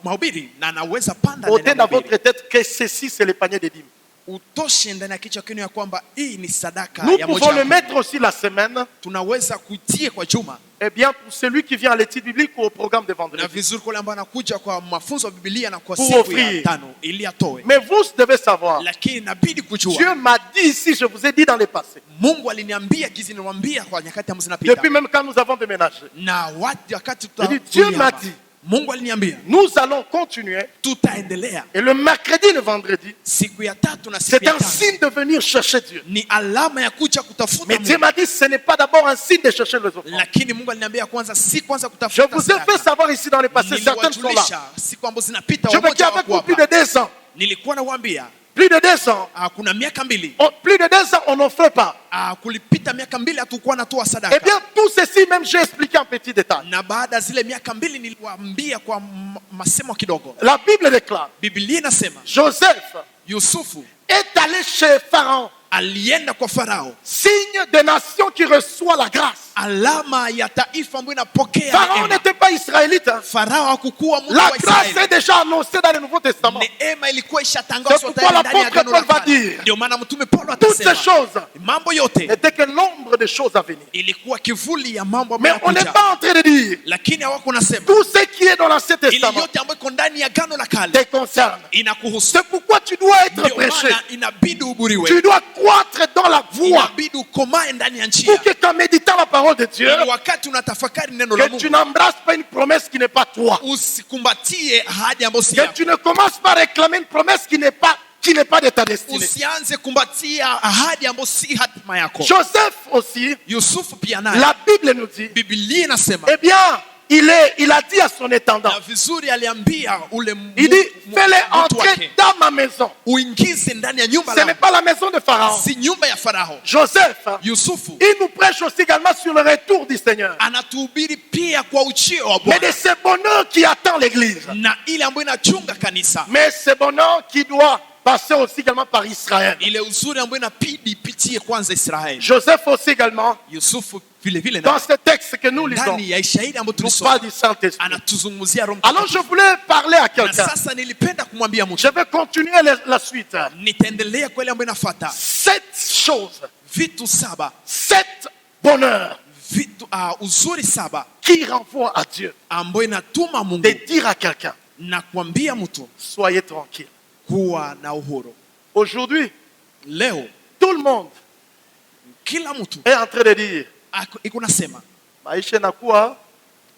mahubiri na anaweza panda Ôtez ndani ya dans votre mahubiri. tête que ceci, c'est le panier des dîmes. Utoshe ndani ya kichwa kenu ya kwamba hii ni sadaka Nous ya pouvons moja. le mettre aussi la semaine, Tunaweza kuitie kwa juma, eh bien, pour celui qui vient à l'étude biblique ou au programme de na vendredi. vizuri kwa yule ambaye anakuja kwa mafunzo ya Biblia na kwa Pour siku offrir. ya tano ili atoe. Mais vous devez savoir, Lakini inabidi kujua Dieu m'a dit ici, je vous ai dit dans le passé, Mungu aliniambia gizi, niwaambia kwa nyakati ambazo zinapita depuis même quand nous avons déménagé, na wakati il dit, Dieu m'a dit, Mungu aliniambia nous allons continuer. tutaendelea. Et le mercredi et le vendredi, Siku ya tatu na siku c'est ya un tano signe de venir chercher Dieu. ni alama ya kuja kutafuta Mais Dieu Mungu. m'a dit, ce n'est pas d'abord un signe de chercher les offrandes. Lakini Mungu aliniambia kwanza, si kwanza Je kutafuta vous ai fait sadaka. savoir ici dans le passé, certaines sont là. Niliwajulisha siku ambazo zinapita, Je veux wamoja dire avec wako vous plus de hapa. 2 ans. Nilikuwa nawaambia Plus de 2 ans. kuna miaka mbili, Plus de 2 ans, on n'offre pas. kulipita miaka mbili hatukuwa natoa Eh sadaka. bien, tout ceci, même j'ai expliqué en petit détail. Na baada ya zile miaka mbili niliwaambia kwa masemo kidogo. La Bible déclare, Biblia inasema Joseph Yusufu est allé chez Pharaon, alienda kwa Farao, signe de nation qui reçoit la grâce. alama ya taifa ambayo inapokea Pharaon neema. n'était pas israélite. Farao hakukuwa mtu La wa grâce est Israeli. déjà annoncée dans le Nouveau Testament. Neema ilikuwa C'est ishatangazwa pourquoi tayari ndani ya l'apôtre Agano la Paul va Kale. dire, Ndio maana mtume Paulo toutes ces atasema choses mambo yote n'étaient que l'ombre des choses à venir. ilikuwa kivuli ya mambo Mais ambayo on n'est yanakuja. pas en train de dire, Lakini hawako nasema tout ce qui est dans l'Ancien ili Testament yote ambayo iko ndani ya Agano la Kale te concerne. inakuhusu. C'est pourquoi tu dois être Ndio prêché. maana inabidi uburiwe, Tu dois croître dans la voie inabidi ukomae ndani ya pour njia, que qu'en méditant la parole de Dieu, ili wakati unatafakari neno la que tu Mungu n'embrasses pas une promesse qui n'est pas toi. usikumbatie ahadi ambayo si Que yako. tu ne commences pas à réclamer une promesse qui n'est pas de ta destinée. Usianze kumbatia ahadi ambayo si hatima yako. Joseph aussi, Yusufu pia naye, la Bible nous dit, Biblia inasema eh bien, il a dit à son intendant, na vizuri aliambia ule il dit, fais-les mtu entrer wake, dans ma maison. uingize ndani ya nyumba Ce n'est langu, pas la maison de Pharaon. si nyumba ya Farao. Joseph, Yusufu il nous prêche aussi également sur le retour du Seigneur. anatuhubiri pia kwa ujio wa Mais de Bwana ce bonheur qui attend l'église. na ile ambayo inachunga kanisa, Mais ce bonheur qui doit passer aussi également par Israël. ile uzuri ambayo inapidi ipitie kwanza Israeli. Joseph aussi également, Yusufu vile vile dans na ce texte que nous lisons, ndani ya shahidi ambayo nous tulisoma parle du Saint-Esprit. anatuzungumzia Roho Alors Mtakatifu. je voulais parler à Na quelqu'un. sasa nilipenda kumwambia mtu, Je vais continuer la suite. nitaendelea kwa ile ambayo inafuata. 7 choses, Vitu saba, 7 bonheurs vitu uzuri saba qui renvoient à Dieu. ambayo inatuma Mungu De dire à quelqu'un, na kuambia mtu soyez tranquille. kuwa na uhuru. Aujourd'hui, Leo tout le monde kila mtu est en train de dire, iko nasema maisha inakuwa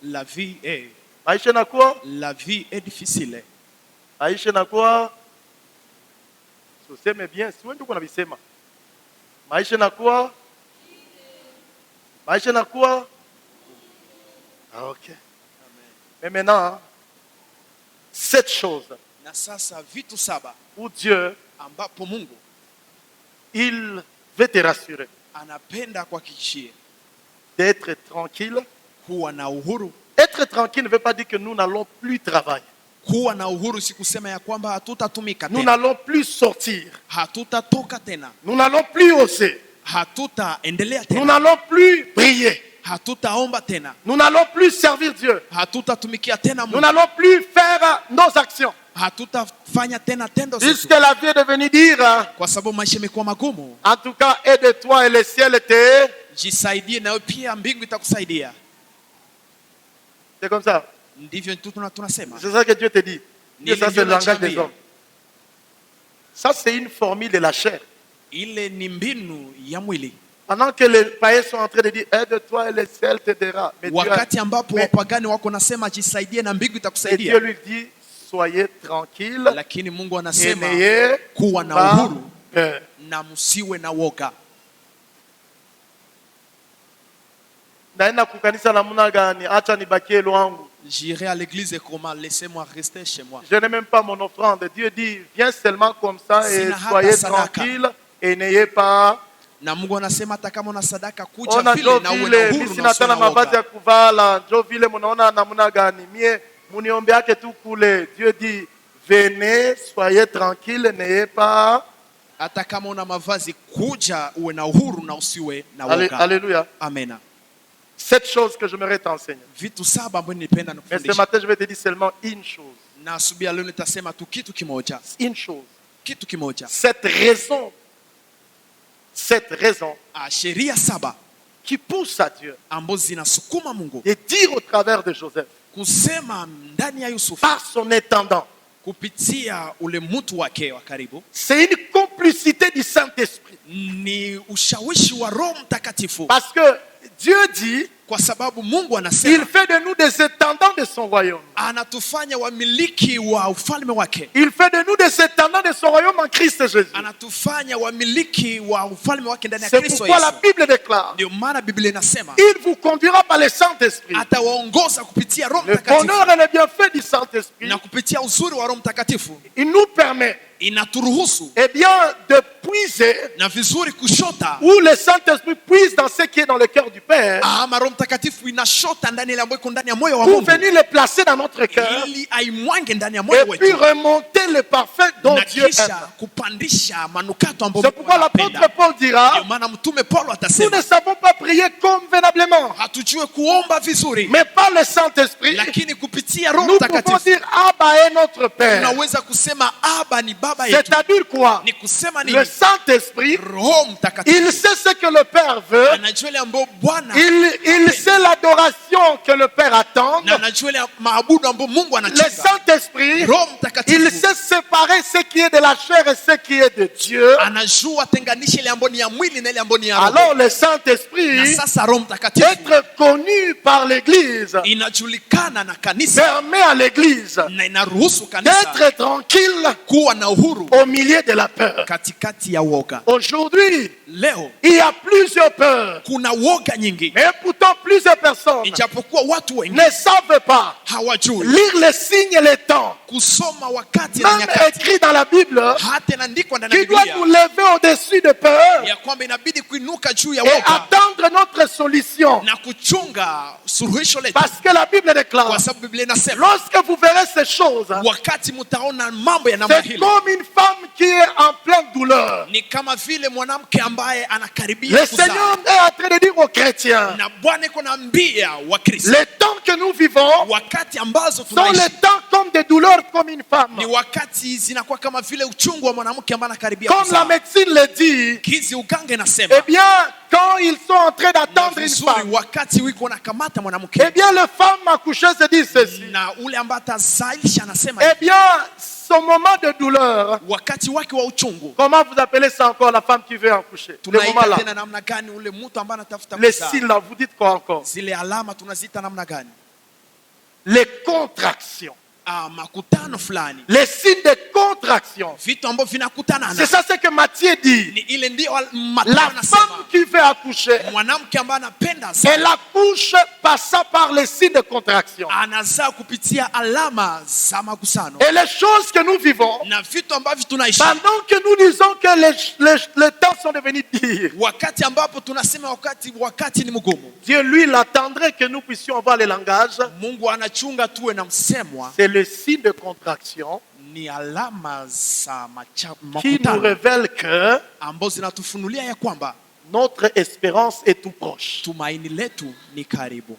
La vie est. Maisha na quoi? La vie est difficile. Maisha na quoi? Useme bien, si wewe ndio unabisema. Maisha na quoi? Maisha na quoi? Ah, OK. Mais maintenant, cette chose Na sasa vitu saba où Dieu, ambapo Mungu il veut te rassurer anapenda kuhakikishia d'être tranquille. kuwa na uhuru. Être tranquille ne veut pas dire que nous n'allons plus travailler. Kuwa na uhuru si kusema ya kwamba hatutatumika Nous tena, n'allons plus sortir. hatutatoka tena, Nous n'allons plus oser. hatutaendelea Nous tena, n'allons plus prier. hatutaomba tena, Nous n'allons plus servir Dieu. hatutatumikia tena Nous Mungu, n'allons plus faire nos actions. hatutafanya tena tendo Puisque zetu, la vie est devenue dire, kwa sababu maisha imekuwa magumu. en tout cas, aide-toi et le ciel te. Jisaidie nawe pia mbingu itakusaidia. C'est comme ça. Ndivyo tunasema. C'est ça que Dieu te dit. Ni Ça, c'est ndivyo le langage najiambia. des hommes. Ça, c'est une formule de la chair. Ile ni mbinu ya mwili. Pendant que les païens sont en train de dire, aide-toi et le ciel t'aidera. Mais Wakati ambapo mais- wapagani wako nasema jisaidie na mbingu et Dieu itakusaidia, lui dit, soyez tranquille lakini Mungu et anasema n'ayez kuwa na pas uhuru peur. na msiwe na woga. Naenda kukanisa namna gani? Acha nibakie lwangu. J'irai à l'église et comment? Laissez-moi rester chez moi. Je n'ai même pas mon offrande. Dieu dit, viens seulement comme ça et Sina hata soyez sadaka. tranquille et n'ayez pas. Na Mungu anasema hata kama una sadaka kuja Ona vile njo na uwe na vile uhuru mimi na sina usiwe tena na mavazi ya woga. kuvala, njo vile mnaona namna gani? Mie muniombeake tu kule. Dieu dit, venez, soyez tranquille, n'ayez pas. Hata kama una mavazi kuja uwe na uhuru na usiwe na woga. Alléluia. Amena. Cette chose que j'aimerais t'enseigner. Vitu saba ambavyo nilipenda Mais ce nikufundisha. matin, je vais te dire seulement une chose. Na asubuhi ya leo nitasema tu kitu kimoja. Une chose. Kitu kimoja. Cette raison Sheria saba qui pousse à Dieu ambazo zinasukuma Mungu de dire au travers de Joseph, kusema ndani ya Yusufu par son intendant, kupitia ule mtu wake wa karibu, c'est une complicité du Saint-Esprit. ni ushawishi wa Roho Mtakatifu, Parce que Dieu dit, kwa sababu Mungu il anasema fait de nous des intendants de son royaume. anatufanya wamiliki wa ufalme wake, Il fait de nous des intendants de son royaume en Christ Jésus. anatufanya wamiliki wa ufalme wake ndani ya C'est Kristo pourquoi la Yesu. Bible déclare, Ndio maana Biblia inasema il vous conduira par le Saint-Esprit. atawaongoza kupitia Roho Le Mtakatifu, bonheur et le bienfait du Saint-Esprit, na kupitia uzuri wa Roho Mtakatifu il nous permet, inaturuhusu eh bien, de puiser na vizuri kushota où le Saint-Esprit puise dans ce qui est dans le cœur du Père ama Roho Mtakatifu inashota ndani ile ambayo iko ndani ya moyo wa pour Mungu venir le placer dans notre cœur ili aimwange ndani ya moyo et puis wetu remonter le parfait dont na Dieu kisha aime. kupandisha manukato ambayo C'est Mungu pourquoi l'apôtre anapenda. Paul dira, Ndio maana mtume Paulo nous atasema ne savons pas prier convenablement, hatujue kuomba vizuri, mais par le Saint-Esprit, lakini kupitia Roho nous pouvons Mtakatifu dire Abba est notre Père. tunaweza kusema Aba ni baba yetu. C'est-à-dire quoi? Ni kusema Le nini? Saint-Esprit, Roho il Mtakatifu sait ce que le Père veut, anajua ile ambayo Bwana il sait l'adoration que le Père attend. na anajua ile maabudu ambayo Mungu Le anachunga. Saint-Esprit, Roho il Mtakatifu sait séparer ce qui est de la chair et ce qui est de Dieu. anajua tenganisha ile ambayo ni ya mwili na ile ambayo ni ya roho. Alors le Na Saint-Esprit, sasa Roho Mtakatifu être connu par l'Église, inajulikana na kanisa permet à l'Église na inaruhusu kanisa d'être tranquille kuwa na uhuru au milieu de la peur. katikati ya woga. Aujourd'hui, Leo il y a plusieurs peurs, kuna woga nyingi, mais pourtant plusieurs personnes ijapokuwa watu wengi ne savent pas hawajui lire les signes et les temps. kusoma wakati na Même nyakati. écrit dans la Bible, Hata inaandikwa ndani ya qui doit Biblia nous lever au-dessus de peur ya kwamba inabidi kuinuka juu ya et woga attendre notre solution. na kuchunga suluhisho letu, Parce que la Bible déclare, kwa sababu Biblia inasema lorsque vous verrez ces choses, wakati mtaona mambo ya namna c'est hili, comme une femme qui est en pleine douleur. ni kama vile mwanamke ambaye anakaribia Le kuzaa, Seigneur est en train de dire aux chrétiens, na Bwana iko naambia Wakristo les temps que nous vivons wakati ambazo sont tunaishi les temps comme des douleurs comme une femme. ni wakati zinakuwa kama vile uchungu wa mwanamke ambaye anakaribia Comme la kuzaa. médecine le dit, Kizi uganga inasema eh bien, quand ils sont en train na d'attendre une vizuri femme, wakati wiko nakamata mwanamke eh bien, les femmes accouchées se disent ceci. na ule ambaye atazalisha anasema Eh bien, son moment de douleur, wakati wake wa uchungu comment vous appelez ça encore la femme qui veut accoucher? Le moment tunaita là. tena namna gani ule mtu ambaye anatafuta Les kuzaa? signes là, vous dites quoi encore? Zile alama tunazita namna gani? les contractions. makutano fulani, les signes de contraction. vitu ambavyo vinakutana. C'est ça ce que Matthieu dit. Ni ile ndio la femme qui veut accoucher, mwanamke ambaye anapenda elle accouche passant par les signes de contraction. anazaa kupitia alama za makusano. Et les choses que nous vivons, na vitu ambavyo tunaishi, pendant que nous disons que les temps sont devenus durs, wakati ambapo tunasema wakati ni mgumu, Dieu lui il attendrait que nous puissions avoir le langage. Mungu anachunga tuwe na msemwa. C'est le signe de contraction ni alama za qui nous révèle que ambazo zinatufunulia ya kwamba notre espérance est tout proche. Tumaini letu ni karibu.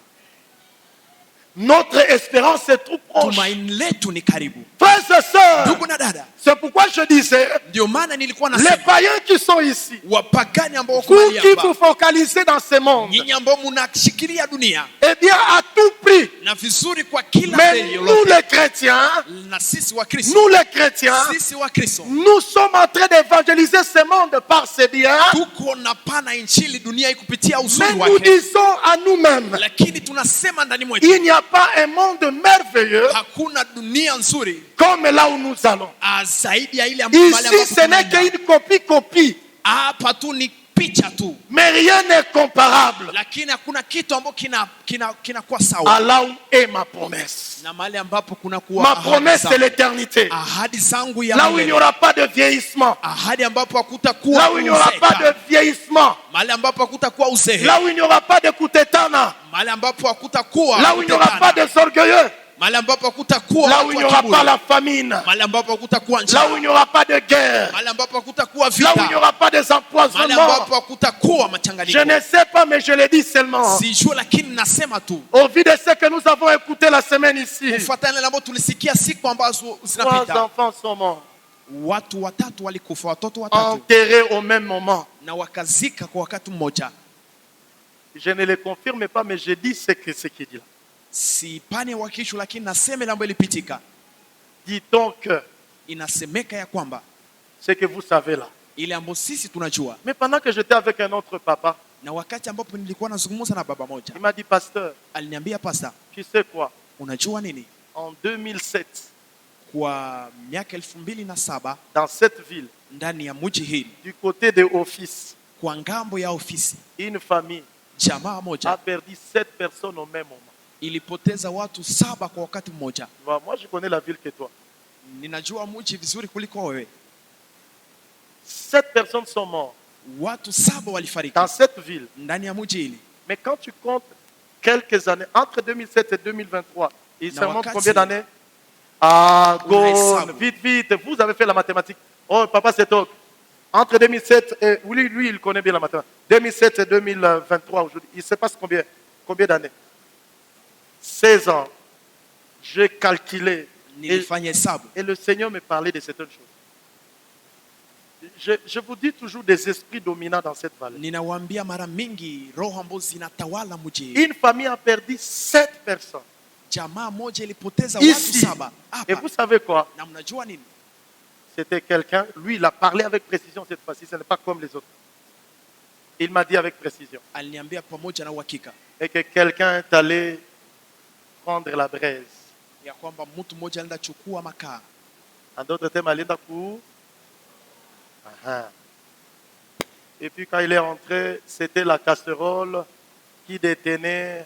Notre espérance est tout proche. Tumaini letu ni karibu. Frères et sœurs, ndugu na dada, c'est pourquoi je disais, ndio maana nilikuwa nasema, les païens qui sont ici, wapagani ambao wako vous qui vous focalisez dans ce monde, nyinyi ambao mnashikilia dunia, eh bien à tout prix, na vizuri kwa kila mais nous les chrétiens, na sisi wa Kristo, nous les chrétiens, sisi wa Kristo, nous sommes en train d'évangéliser ce monde par ses biens. Tuko na pana injili dunia kupitia uzuri wake. Mais nous disons à nous-mêmes, lakini tunasema ndani mwetu, il n'y a pas un monde merveilleux hakuna dunia nzuri comme là où nous allons. Zaidi ya ile ici ce n'est qu'une copie. Hapa tu ni picha tu. Mais rien n'est comparable. Lakini hakuna kitu ambacho kinakuwa sawa. Là où est ma promesse. Na mahali ambapo kuna kuwa ma promesse c'est l'éternité. Ahadi zangu ya là où il n'y aura pas de vieillissement. Ahadi ambapo hakutakuwa là où il n'y aura pas de vieillissement. Mahali ambapo hakutakuwa uzee. là où il n'y aura pas de kutetana. Mahali ambapo hakutakuwa là où il n'y aura pas de orgueilleux. Mahali ambapo hakutakuwa là où il n'y aura pas la famine. Mahali ambapo hakutakuwa njaa. là où il n'y aura pas de guerre. Mahali ambapo hakutakuwa vita. là où il n'y aura pas des empoisonnements. Mahali ambapo hakutakuwa machanganyiko. Je ne sais pas mais je le dis seulement. Sijui lakini nasema tu. Au vu de ce que nous avons écouté la semaine ici. Kufuatana na mambo tulisikia siku ambazo zinapita. 3 enfants sont morts. Watu watatu walikufa, watoto watatu. Enterrés au même moment. Na wakazika kwa wakati mmoja. Je ne le confirme pas mais je dis ce qu'il dit là. Si pane wakishu lakini naseme lambo ilipitika. Dit-on que inasemeka ya kwamba ce que vous savez là. Ile ambayo sisi tunajua. Mais pendant que j'étais avec un autre papa, na wakati ambapo nilikuwa nazungumza na baba moja, il m'a dit pasteur, aliniambia pastor, tu sais quoi? Unajua nini? En 2007, kwa miaka 2007, dans cette ville, ndani ya mji hii, du côté de office, kwa ngambo ya ofisi, une famille jamaa moja a perdu 7 personnes au même moment. Ilipoteza watu 7 kwa wakati mmoja. Moi je connais la ville que toi. Ninajua mji vizuri kuliko wewe. 7 personnes sont mortes. Watu 7 walifariki dans cette ville. Ndani ya mji hili. Mais quand tu comptes quelques années entre 2007 et 2023, il se montre combien d'années? Ah, go, vite, vous avez fait la mathématique. Oh, papa c'est top. Entre 2007 et lui il connaît bien la mathématique. 2007 et 2023 aujourd'hui, il se passe combien d'années? 16 ans. J'ai calculé. Et le Seigneur me parlait de certaines choses. Je vous dis toujours des esprits dominants dans cette vallée. Une famille a perdu 7 personnes. Ici. Et vous savez quoi? C'était quelqu'un, lui il a parlé avec précision cette fois-ci, ce n'est pas comme les autres. Il m'a dit avec précision. Et que quelqu'un est allé prendre la braise. En d'autres termes, alienda pour. Et puis quand il est rentré, c'était la casserole qui détenait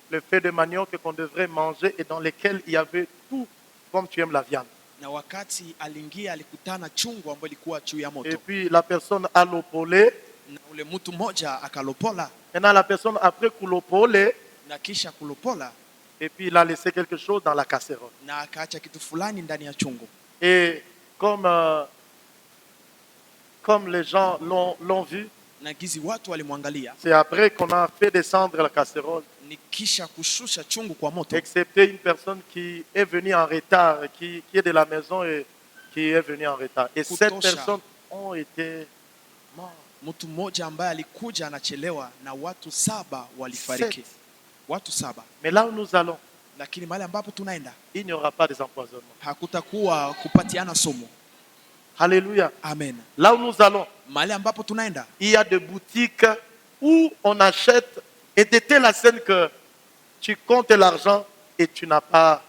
le fait de manioc qu'on devrait manger et dans lequel il y avait tout comme tu aimes la viande. Et puis la personne a lopolé. Maintenant la personne après kulopole. Et puis il a laissé quelque chose dans la casserole. Et comme les gens l'ont vu, c'est après qu'on a fait descendre la casserole. Excepté une personne qui est venue en retard, qui est de la maison et qui est venue en retard. Et 7 personnes ont été mortes. 7. Mais là où nous allons, il n'y aura pas des empoisonnements. Alléluia. Amen. Là où nous allons, il y a des boutiques où on achète et de telle scène que tu comptes l'argent et tu n'as pas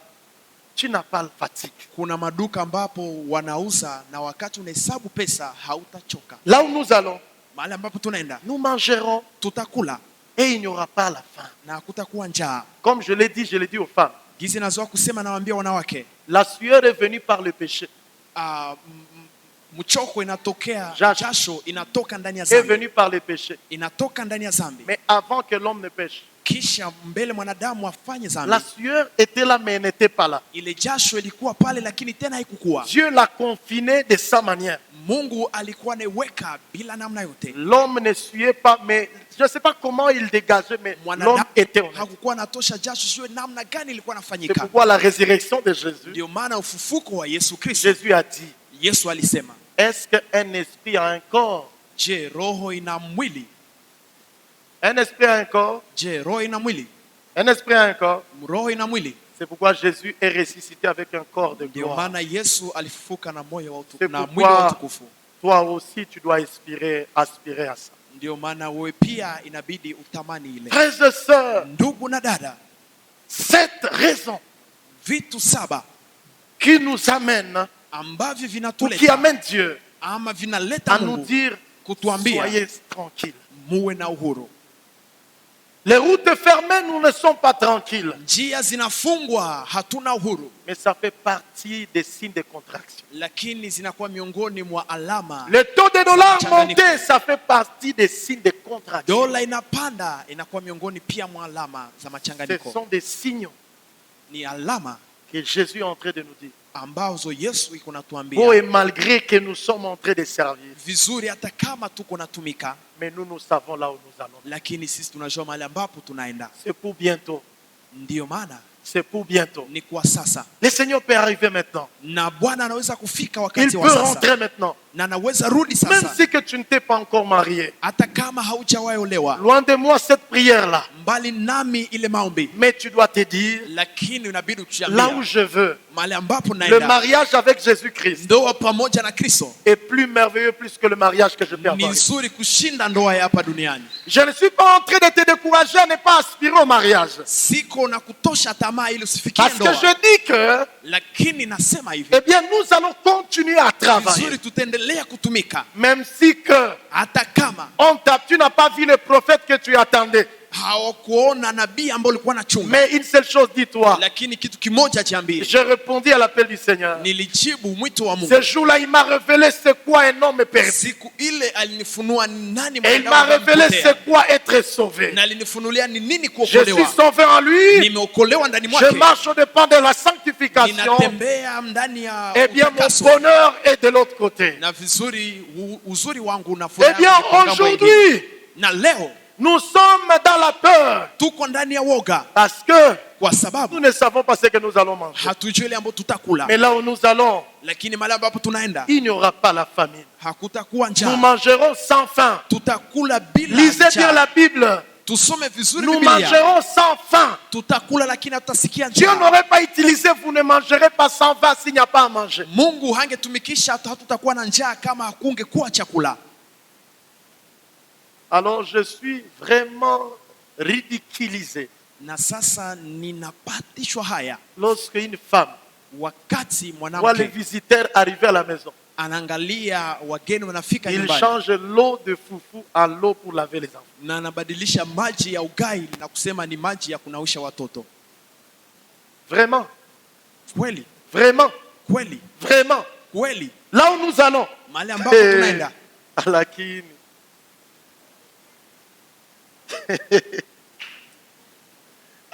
la fatigue. Kuna maduka ambapo wanauza na wakati unahesabu pesa hautachoka. Là où nous allons, Mahali ambapo tunaenda nous mangerons tutakula et il n'y aura pas la faim. na hakutakuwa njaa. Comme je l'ai dit aux femmes. Gizi nazoa kusema nawaambia wanawake, La sueur est venue par le péché. Mchoko inatokea, jasho inatoka ndani ya Est zambi. venue par le péché. Inatoka ndani ya zambi. Mais avant que l'homme ne pêche, Kisha mbele mwanadamu afanye zambi. la sueur était là mais elle n'était pas là. Ile jasho ilikuwa pale lakini tena haikukua. Dieu l'a confiné de sa manière. Mungu alikuwa anaiweka bila namna yote. L'homme ne suait pas, mais je ne sais pas comment il dégageait, mais l'homme était honnête. Hakukuwa natosha jasho, sio namna gani ilikuwa C'est nafanyika. pourquoi la résurrection de Jésus, Ndio maana ufufuko wa Yesu Kristo, Jésus a dit, Yesu alisema, est-ce qu'un esprit a un corps? je, roho ina mwili? Un esprit a un corps? Je, roho ina mwili? Un esprit a un corps? Roho ina mwili? C'est pourquoi Jésus est ressuscité avec un corps de Ndio gloire. maana Yesu alifufuka na moyo wa utukufu, C'est na mwili pourquoi wa utukufu. toi aussi tu dois aspirer à ça. Ndio maana wewe pia inabidi utamani ile. Frères et sœurs, Ndugu na dada, 7 raisons vitu 7 qui nous amènent ambavyo ou qui vinatuleta amènent Dieu ama vinaleta à nous Mungu dire kutuambia soyez tranquilles. muwe na uhuru. Les routes fermées, nous ne sommes pas tranquilles. Njia zinafungwa, hatuna uhuru, Mais ça fait partie des signes de contraction. lakini zinakuwa miongoni mwa alama. Le taux de dollar monté, ça fait partie des signes de contraction. Dola inapanda, inakuwa miongoni pia mwa alama za Ce machanganyiko. sont des signaux Ni alama que Jésus est en train de nous dire. ambazo Yesu iko Beau natuambia et malgré que nous sommes en train de servir, vizuri, hata kama tuko natumika, mais nous savons là où nous allons. lakini sisi tunajua mahali ambapo tunaenda. C'est pour bientôt. Ndiyo maana C'est pour bientôt. ni kwa sasa, Le Seigneur peut arriver maintenant. na Bwana anaweza kufika Il wakati peut wa sasa, rentrer maintenant. na anaweza rudi Même sasa, si que tu ne t'es pas encore marié. hata kama haujawahi olewa. Loin de moi cette prière-là. Mbali nami ile maombi, Mais tu dois te dire, lakini inabidi là où kujiambia je veux, mahali ambapo le naenda, mariage avec Jésus-Christ ndoa pamoja na Kristo est plus merveilleux plus que le mariage que je peux ni avoir. nzuri kushinda ndoa ya hapa duniani. Je ne suis pas en train de te décourager à ne pas aspirer au mariage. Siko na kutosha tamaa ili usifikie Parce que ndoa, je dis que, lakini nasema hivi, eh bien, nous allons continuer à travailler. vizuri tutaendelea kutumika, Même si que hata kama tu n'as pas vu le prophète que tu attendais. hawakuona nabii ambao ulikuwa na chunga, Mais une seule chose, dis-toi. lakini kitu kimoja cha mbili, Je répondis à l'appel du Seigneur. nilijibu mwito wa Mungu. Ce jour-là, il m'a révélé c'est quoi un homme perdu. Siku ile alinifunua ni nani Et il mwanadamu m'a révélé amepotea, c'est quoi être sauvé. na alinifunulia ni nini Je suis kuokolewa. sauvé en lui. Nimeokolewa ndani Je mwake, marche au dépend de la sanctification. ninatembea ndani ya Eh bien, mon utakaso. bonheur est de l'autre côté. Na vizuri uzuri wangu na Eh furaha bien, yangu iko ngambo ingine. aujourd'hui, Na leo nous sommes dans la peur. tuko ndani ya woga, Parce que kwa sababu nous ne savons pas ce que nous allons manger. hatujui ile ambayo tutakula, Mais là où nous allons, lakini mahali ambapo tunaenda il n'y aura pas la famine. hakutakuwa Nous njaa, mangerons sans faim. tutakula bila Lisez bien njaa. la Bible. Tusome vizuri Nous Biblia, mangerons sans faim. tutakula lakini hatutasikia Dieu njaa. n'aurait pas utilisé, vous ne mangerez pas sans faim s'il n'y a pas à manger. Mungu hangetumikisha hatutakuwa na njaa kama hakungekuwa chakula. Alors je suis vraiment ridiculisé Na sasa ninapatishwa haya lorsque une femme wakati voit les mwanamke visiteurs arriver à la maison. anaangalia wageni wanafika Il nyumbani change l'eau de foufou en l'eau pour laver les enfants. na anabadilisha maji ya ugali na kusema ni maji ya kunausha watoto. Vraiment, Kweli vraiment, kweli vraiment. kweli, Là où nous allons, mahali ambapo tunaenda Alakini.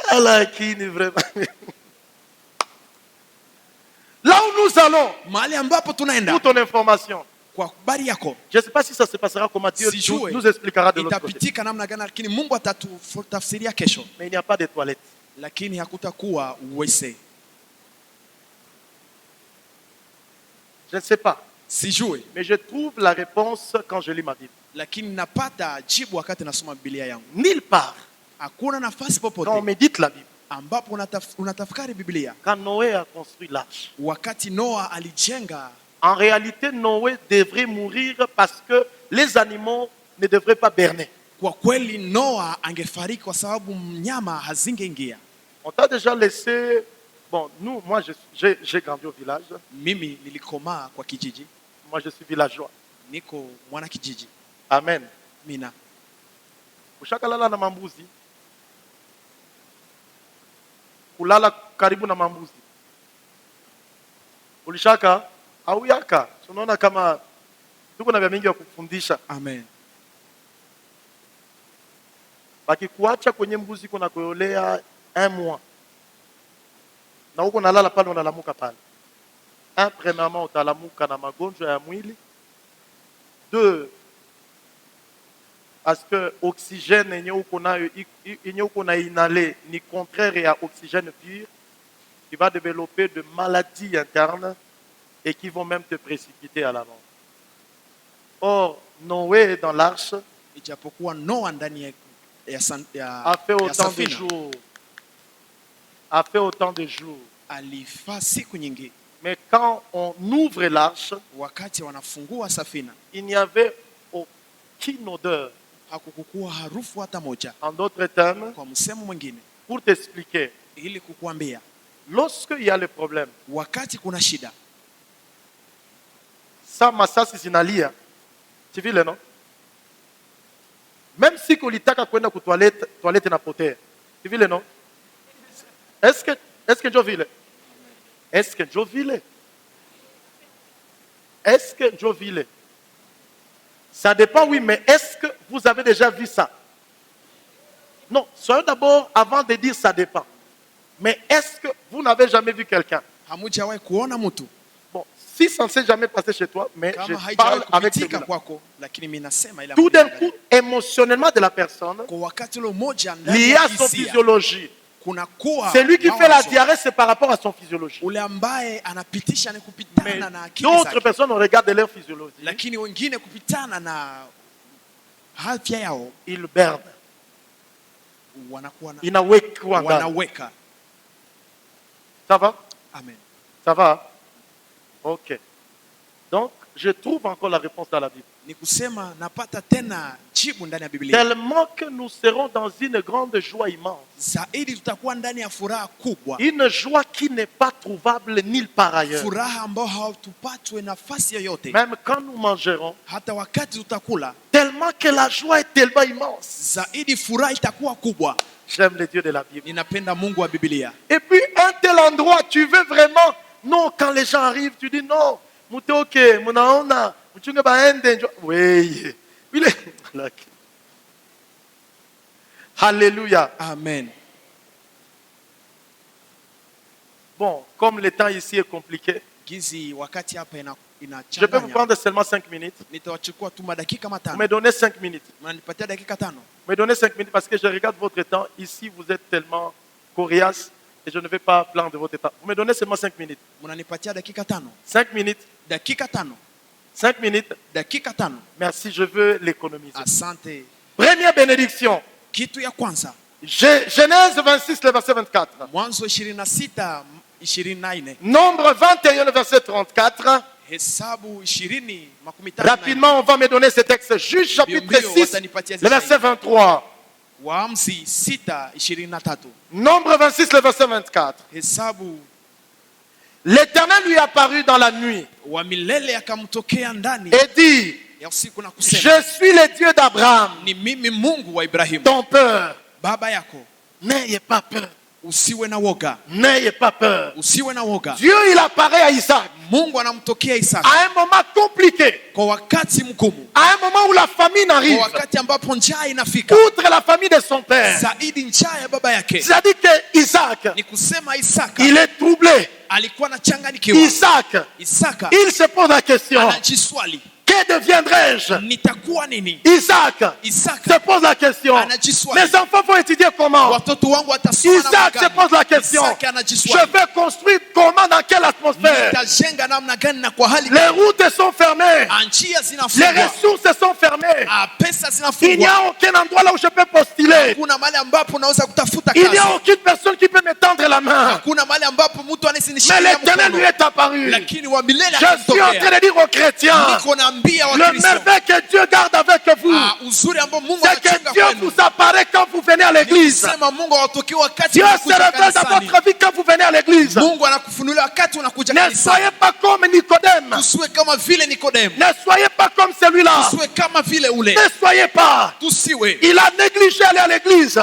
Alakini, vraiment. Là où nous allons, mahali ambapo tunaenda, pour ton information, kwa habari yako, je ne sais pas si ça se passera comment Dieu sijue nous expliquera de l'autre côté. itapitika namna gani, lakini Mungu atatutafsiria kesho, Mais il n'y a pas de toilettes. lakini hakutakuwa uwese. Je ne sais pas. Sijue, Mais je trouve la réponse quand je lis ma Bible. lakini napata jibu wakati nasoma Biblia yangu. Nulle part, Hakuna nafasi quand on popote médite la Bible, ambapo unatafakari Biblia, quand Noé a construit l'arche, wakati Noa alijenga, en réalité, Noé devrait mourir parce que les animaux ne devraient pas berner. kwa kweli Noa angefariki kwa sababu mnyama hazingeingia. On t'a déjà laissé. Bon, nous, moi, j'ai grandi au village. Mimi nilikoma kwa kijiji. Moi, je suis villageois. Niko mwana kijiji. Amen. Mina. Ushakalala na mambuzi. Kulala karibu na mambuzi. Ulishaka au yaka? Tunaona kama tuko na vya mingi ya kufundisha. Amen. Bakikuacha kwenye mbuzi kuna kuolea 1 mois. Na huko nalala pale unalamuka pale. Premièrement utalamuka na magonjwa ya mwili. 2, parce que oxygène yenye uko na inhalé ni contraire à oxygène pur. Tu vas développer de maladies internes et qui vont même te précipiter à la mort. Or, Noé dans l'arche ijapokuwa Noa ndani a fait autant de jours. A fait autant de jours. Alifa siku nyingi. Mais quand on ouvre l'arche, wakati wanafungua safina, il n'y avait aucune odeur. Hakukuwa harufu hata moja. En d'autres termes, kwa msemo mwingine, pour t'expliquer, ili kukuambia, lorsque il y a le problème, wakati kuna shida, ça masasi zinalia, tu vile non? Même si kulitaka kwenda ku toilette na potea, tu vile non? Est-ce que Joe vile? Est-ce que Joe vile? Est-ce que Joe vile? Ça dépend, oui, mais est-ce que vous avez déjà vu ça? Non, soyons d'abord, avant de dire ça dépend. Mais est-ce que vous n'avez jamais vu quelqu'un? Bon, si ça ne s'est jamais passé chez toi, mais je parle avec celui-là. Tout d'un coup, émotionnellement de la personne, lié à son physiologie. C'est lui qui fait la diarrhée, c'est par rapport à son physiologie. Mais d'autres personnes, on regarde leur physiologie. Ils bernent. Inaweka. Ça va? Amen. Ça va? Ok. Donc, je trouve encore la réponse dans la Bible. Tellement que nous serons dans une grande joie immense. Une joie qui n'est pas trouvable nulle part ailleurs. Même quand nous mangerons, tellement que la joie est tellement immense. J'aime le Dieu de la Bible. Et puis, un tel endroit, tu veux vraiment... Non, quand les gens arrivent, tu dis non. Oui. Alléluia. Amen. Bon, comme le temps ici est compliqué, je peux vous prendre seulement 5 minutes. Vous me donnez 5 minutes. Vous me donnez 5 minutes parce que je regarde votre temps. Ici, vous êtes tellement coriace et je ne vais pas prendre votre temps. Vous me donnez seulement 5 minutes. 5 minutes. 5 minutes. Merci, je veux l'économiser. Première bénédiction. Genèse 26, le verset 24. Nombre 21, le verset 34. Rapidement, on va me donner ce texte. Juge chapitre 6, le verset 23. Nombre 26, le verset 24. L'Éternel lui apparut dans la nuit et dit: je suis le Dieu d'Abraham, ton père. N'ayez pas peur. N'ayez pas peur. Dieu, il apparaît à Isaac à un moment compliqué, à un moment où la famine arrive, outre la famille de son père. C'est-à-dire que Isaac, il est troublé. Isaac, il se pose la question: que deviendrai-je? Isaac se pose la question: mes enfants vont étudier comment? Isaac se pose la question: je vais construire comment, dans quelle atmosphère? Les routes sont fermées, les ressources sont fermées, il n'y a aucun endroit là où je peux postuler, il n'y a aucune personne qui peut me tendre la main. Mais l'Éternel lui est apparu. Je suis en train de dire aux chrétiens: merveille que Dieu garde avec vous, c'est que Dieu vous apparaît quand vous venez à l'église. Dieu se révèle dans votre vie quand vous venez à l'église. Ne soyez pas comme Nicodème. Ne soyez pas comme celui-là. Ne soyez pas. Il a négligé aller à l'église.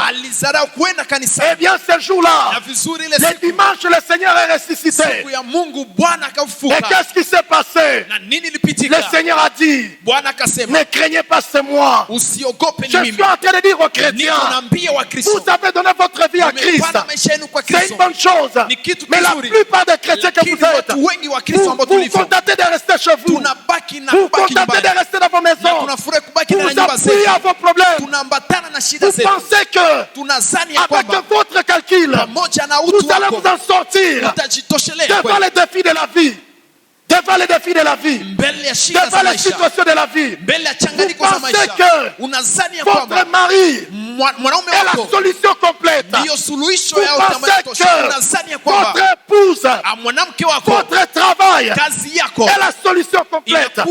Eh bien, ce jour-là, le dimanche, le Seigneur est ressuscité. Et qu'est-ce qui s'est passé? Le Seigneur a dit, ne craignez pas, c'est moi. Je suis en train de dire aux chrétiens, vous avez donné votre vie à Christ. C'est une bonne chose. Mais la plupart des chrétiens que vous êtes, vous contentez de rester chez vous. Vous contentez de rester dans vos maisons. Vous appuyez à vos problèmes. Vous pensez que avec votre calcul, vous allez vous en sortir devant les défis de la vie. Devant les défis de la vie, devant les situations de la vie, vous pensez que votre mari est la solution complète. Vous pensez que votre épouse, votre travail est la solution complète. La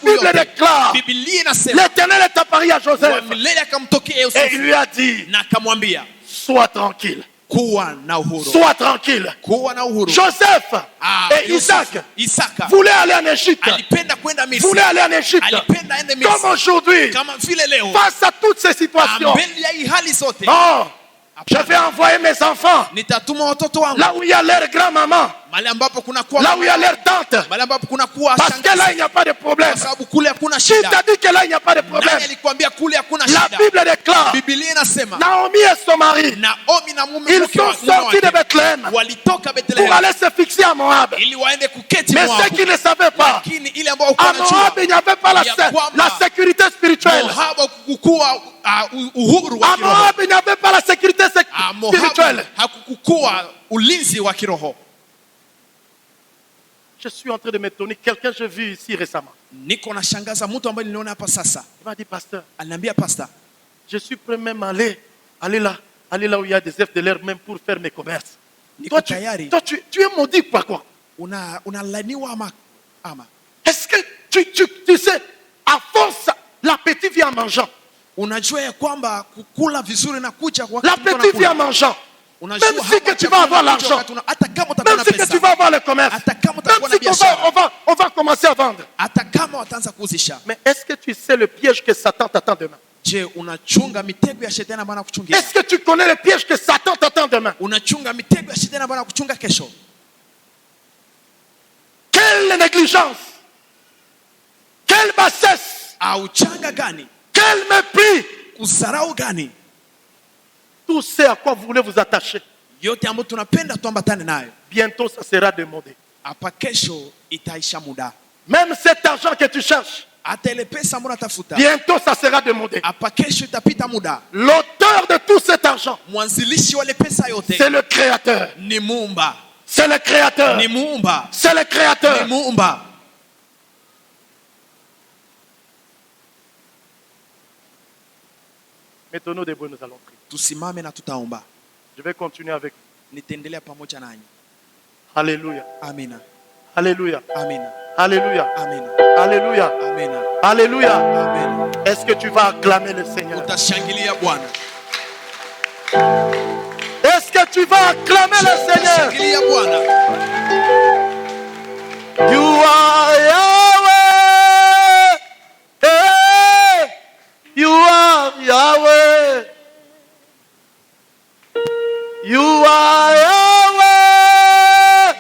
Bible déclare, l'Éternel est apparu à Joseph et il lui a dit, sois tranquille. Sois tranquille. Joseph et Isaac voulaient aller en Égypte. Voulaient aller en Égypte. Comme aujourd'hui, face à toutes ces situations, oh, je vais envoyer mes enfants là où il y a leur grand-maman, là où il y a leur tante, parce que là il n'y a pas de problème. Qui t'a dit que là il n'y a pas de problème? La Bible déclare, Naomi et son mari, ils sont sortis de Bethléem pour aller se fixer à Moab. Mais ce qu'ils ne savaient pas, à Moab il n'y avait pas la sécurité spirituelle. À Moab il n'y avait pas la sécurité spirituelle. Je suis en train de m'étonner. Quelqu'un que j'ai vu ici récemment. Il m'a dit, pasteur, je suis prêt même à aller là où il y a des FDLR même pour faire mes commerces. Toi, tu es maudit par quoi? Est-ce que tu sais, à force, l'appétit vient en mangeant. L'appétit vient en mangeant. Même si que tu vas avoir l'argent, même si que tu vas avoir le commerce, même si on va commencer à vendre. Mais est-ce que tu sais le piège que Satan t'attend demain? Est-ce que tu connais le piège que Satan t'attend demain? Quelle négligence, quelle bassesse, quel mépris. Tout ce à quoi vous voulez vous attacher, bientôt ça sera demandé. Même cet argent que tu cherches, bientôt ça sera demandé. L'auteur de tout cet argent, c'est le Créateur. C'est le Créateur. C'est le Créateur. Mettons-nous debout, nous allons prier. Je vais continuer avec vous. Alléluia. Amen. Alléluia. Amen. Alléluia. Amen. Alléluia. Amen. Alléluia. Amen. Est-ce que tu vas acclamer le Seigneur? Est-ce que tu vas acclamer le Seigneur? You are Yahweh. Hey, you are Yahweh. You are Yahweh.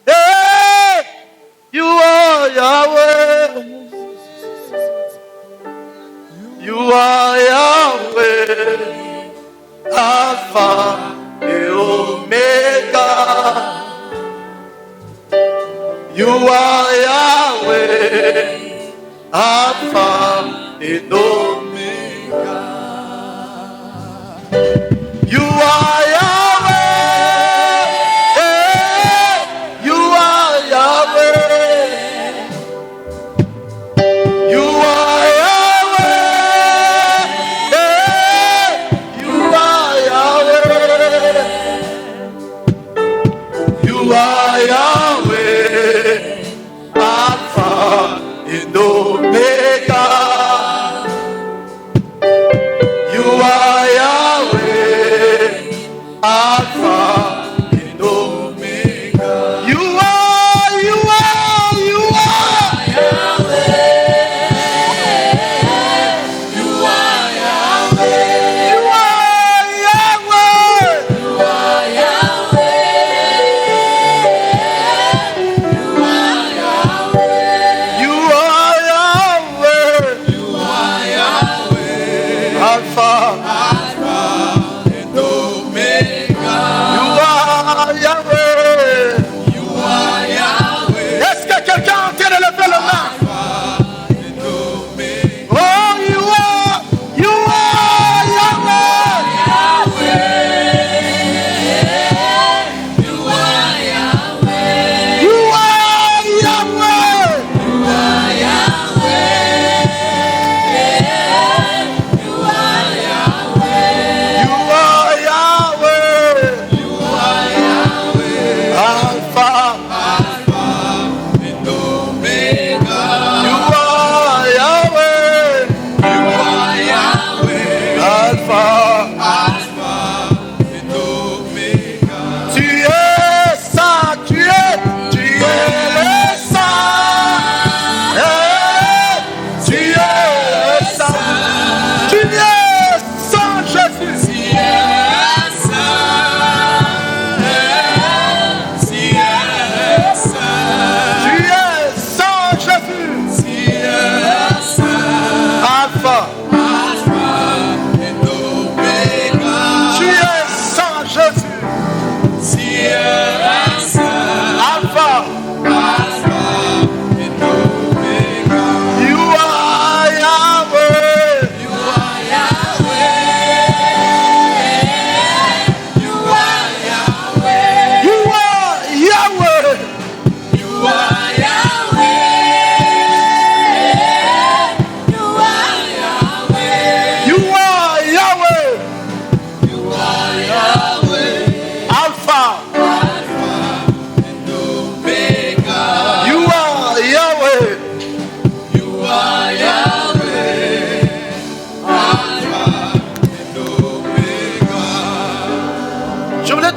Hey, you are Yahweh. You are Yahweh. Alpha et Omega. You are Yahweh. Alpha et Omega. You are Yahweh. Hey, you are Yahweh. You are Yahweh. Hey, you are Yahweh. You are Yahweh. Alpha and Omega.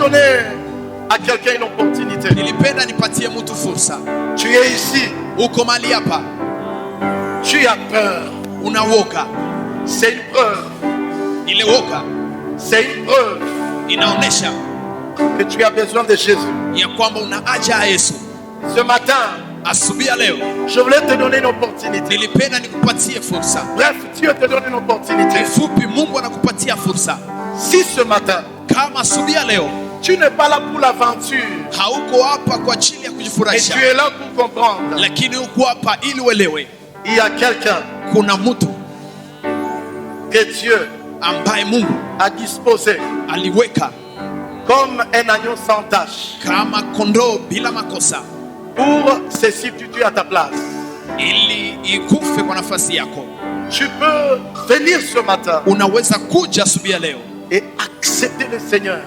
donner à quelqu'un une opportunité. Tu es ici. Tu as peur. C'est une preuve. C'est une preuve que tu as besoin de Jésus. Ce matin, je voulais te donner une opportunité. Bref, Dieu te donne une opportunité. Si ce matin, tu n'es pas là pour l'aventure, et tu es là pour comprendre, il y a quelqu'un que Dieu a disposé comme un agneau sans tache pour se substituer à ta place. Tu peux venir ce matin et accepter le Seigneur.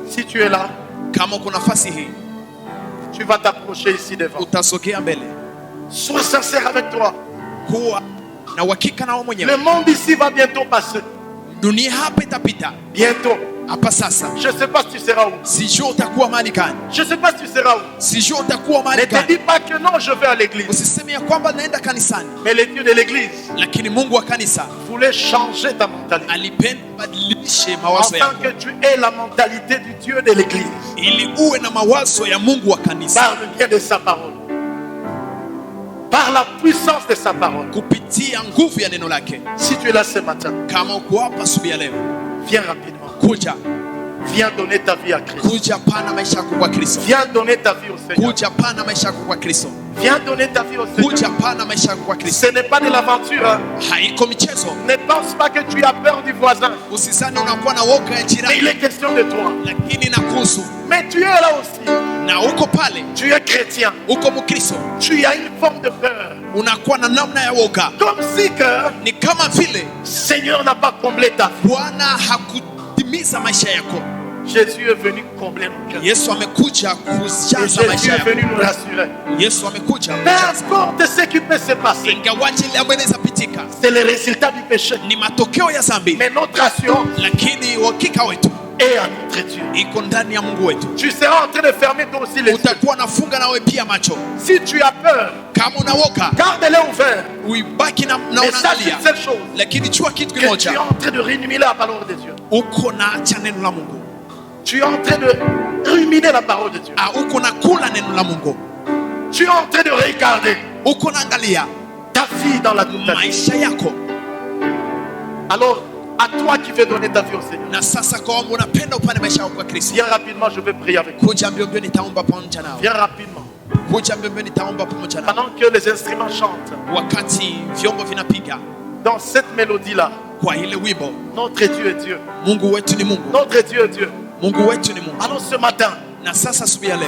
Si tu es là, tu vas t'approcher ici devant. Sois sincère avec toi. Le monde ici va bientôt passer. Bientôt. Je ne sais pas si tu seras où. Je ne sais pas si tu seras où. Ne te dis pas que non, je vais à l'église. Mais le Dieu de l'église voulait changer ta mentalité. Afin que tu aies la mentalité du Dieu de l'église. Parle bien de sa parole. Par la puissance de sa parole. Si tu es là ce matin, viens rapidement. Viens donner ta vie à Christ. Viens donner ta vie au Seigneur. Viens donner ta vie au Seigneur. Ce n'est pas de l'aventure. Hein? Ne pense pas que tu as peur du voisin. Mais il est question de toi. Mais tu es là aussi. Tu es chrétien. Tu as une forme de peur. Comme si que le Seigneur n'a pas comblé ta vie. Jésus est venu combler nos cœurs. Et Jésus est venu nous rassurer. Peu importe ce qui peut se passer, c'est le résultat du péché. Mais notre assurance est à notre Dieu. Tu seras en train de fermer toi aussi les yeux. Si tu as peur, garde-les ouverts. Mais sache une seule chose, que tu es en train de ruminer la parole de Dieu. Tu es en train de ruminer la parole de Dieu. Tu es en train de regarder ta vie dans la totalité. Alors, à toi qui veux donner ta vie au Seigneur, viens rapidement, je vais prier avec toi. Viens rapidement. Pendant que les instruments chantent, dans cette mélodie-là, notre Dieu est Dieu. Notre Dieu est Dieu. Alors ce matin,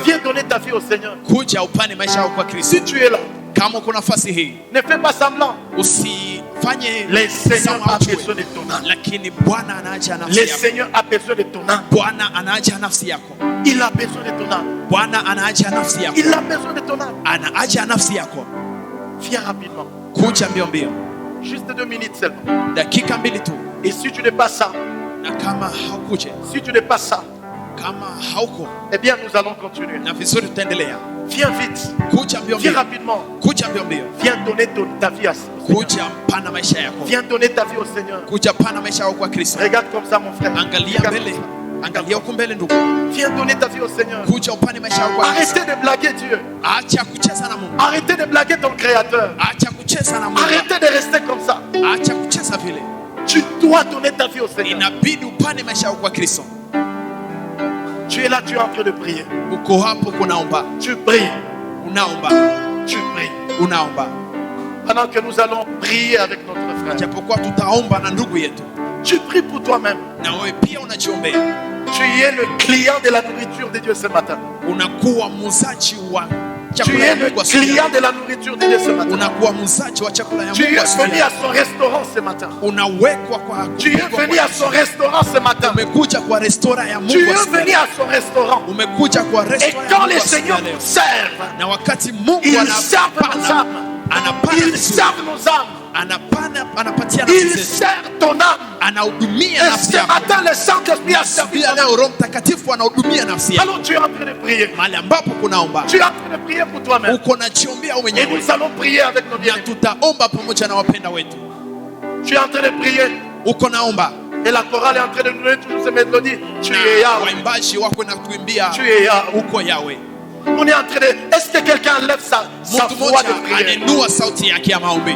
viens donner ta vie au Seigneur. Si tu es là, ne fais pas semblant. Le Seigneur a besoin de ton âme. Le Seigneur a besoin de ton âme. Il a besoin de ton âme. Il a besoin de ton âme. Viens rapidement. Juste 2 minutes seulement. Et si tu n'es pas ça, si tu n'es pas ça, eh bien nous allons continuer. Viens vite. Viens rapidement. Viens donner ta vie à Seigneur. Viens donner ta vie au Seigneur. Regarde comme ça mon frère. Viens donner ta vie au Seigneur. Arrêtez de blaguer Dieu. Arrêtez de blaguer ton Créateur. Arrêtez de rester comme ça. Tu dois donner ta vie au Seigneur. Tu es là, tu es en train de prier. Tu pries. Tu pries. Pendant que nous allons prier avec notre frère, tu pries pour toi-même. Tu es le client de la nourriture de Dieu ce matin. Tu es le client de la nourriture de Dieu ce matin. Tu es venu à son restaurant ce matin. Tu es venu à son restaurant ce matin. Tu es venu à son restaurant. Et quand les seigneurs nous servent, ils servent nos âmes. Ils servent nos âmes. Il sert ton âme. Et ce matin, le Saint-Esprit a servi ton âme. Alors tu es en train de prier. Tu es en train de prier pour toi-même. Et nous allons prier avec nos bien-aimés. Tu es en train de prier. Et la chorale est en train de nous donner toujours ces mélodies. Tu es Yahweh. Tu es Yahweh. On est en train de... Est-ce que quelqu'un lève sa voix de prière?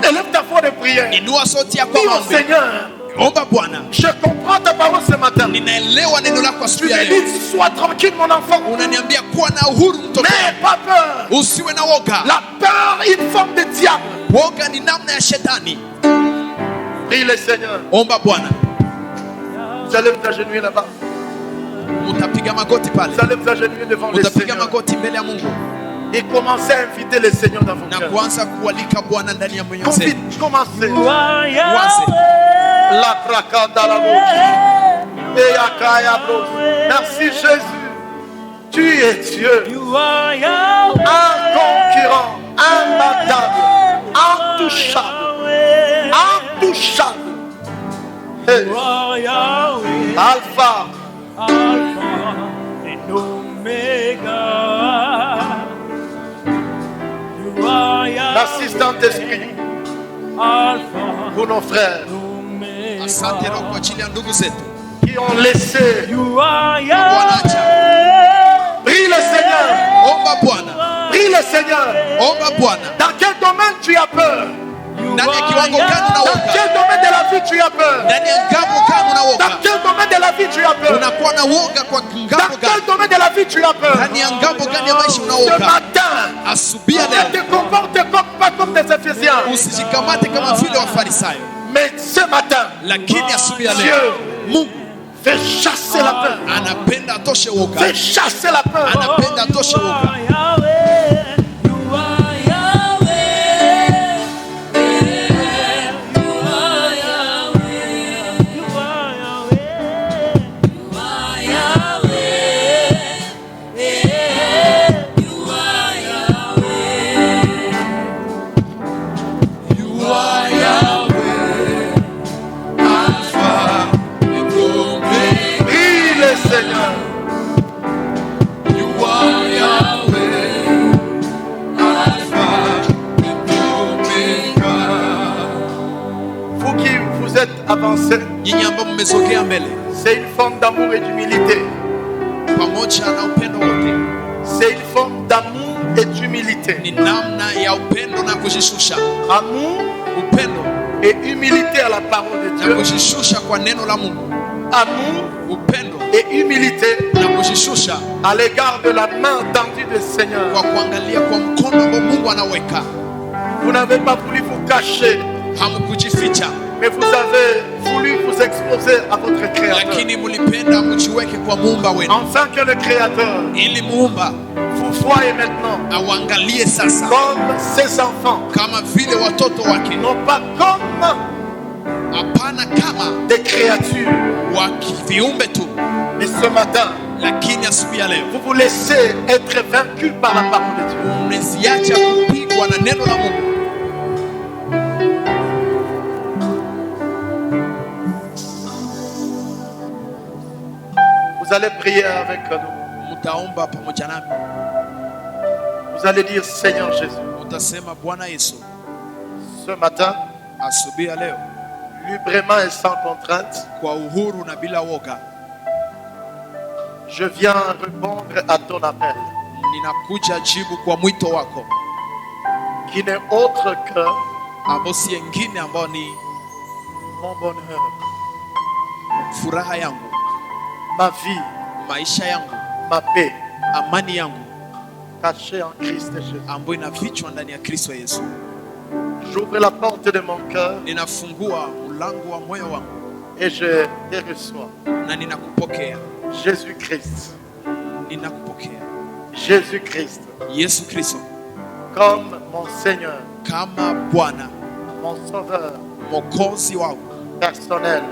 Élève ta voix de prière. Dis au Seigneur, je comprends ta parole ce matin. Tu me dis, sois tranquille mon enfant. N'aie pas peur. La peur est une forme de diable. Prie le Seigneur. Vous allez vous agenouiller là-bas. Vous allez vous agenouiller devant le Seigneur. Et commencez à inviter le Seigneur dans vos cœurs. Commencez. La prakanda la merci Jésus. Tu es Dieu. Inconcurrent, imbattable, intouchable. Intouchable. Hey. Alpha et Omega. L'assistant esprit pour nos frères qui ont laissé. Prie le Seigneur. Prie le Seigneur. Dans quel domaine tu as peur? Dans quel domaine de la vie tu as peur? Dans quel domaine de la vie tu as peur? Dans quel domaine de la vie tu as peur? Ce matin, ne te comporte pas comme des Éphésiens. Mais ce matin, Dieu fait chasser la peur. Fait chasser la peur. Avancé. C'est une forme d'amour et d'humilité. C'est une forme d'amour et d'humilité. Amour et humilité à la parole de Dieu. Amour et humilité à l'égard de la main tendue du Seigneur. Vous n'avez pas voulu vous cacher, mais vous avez voulu vous exposer à votre Créateur. Enfin que le Créateur vous voie maintenant comme ses enfants, non pas comme des créatures. Mais ce matin, vous vous laissez être vaincu par la parole de Dieu. Vous allez prier avec nous. Vous allez dire, Seigneur Jésus, ce matin, librement et sans contrainte, je viens répondre à ton appel, qui n'est autre que mon bonheur, ma vie, ma paix, cachée en Christ Jésus. J'ouvre la porte de mon cœur et je te reçois. Jésus-Christ. Jésus-Christ. Comme mon Seigneur. Mon Sauveur. Personnel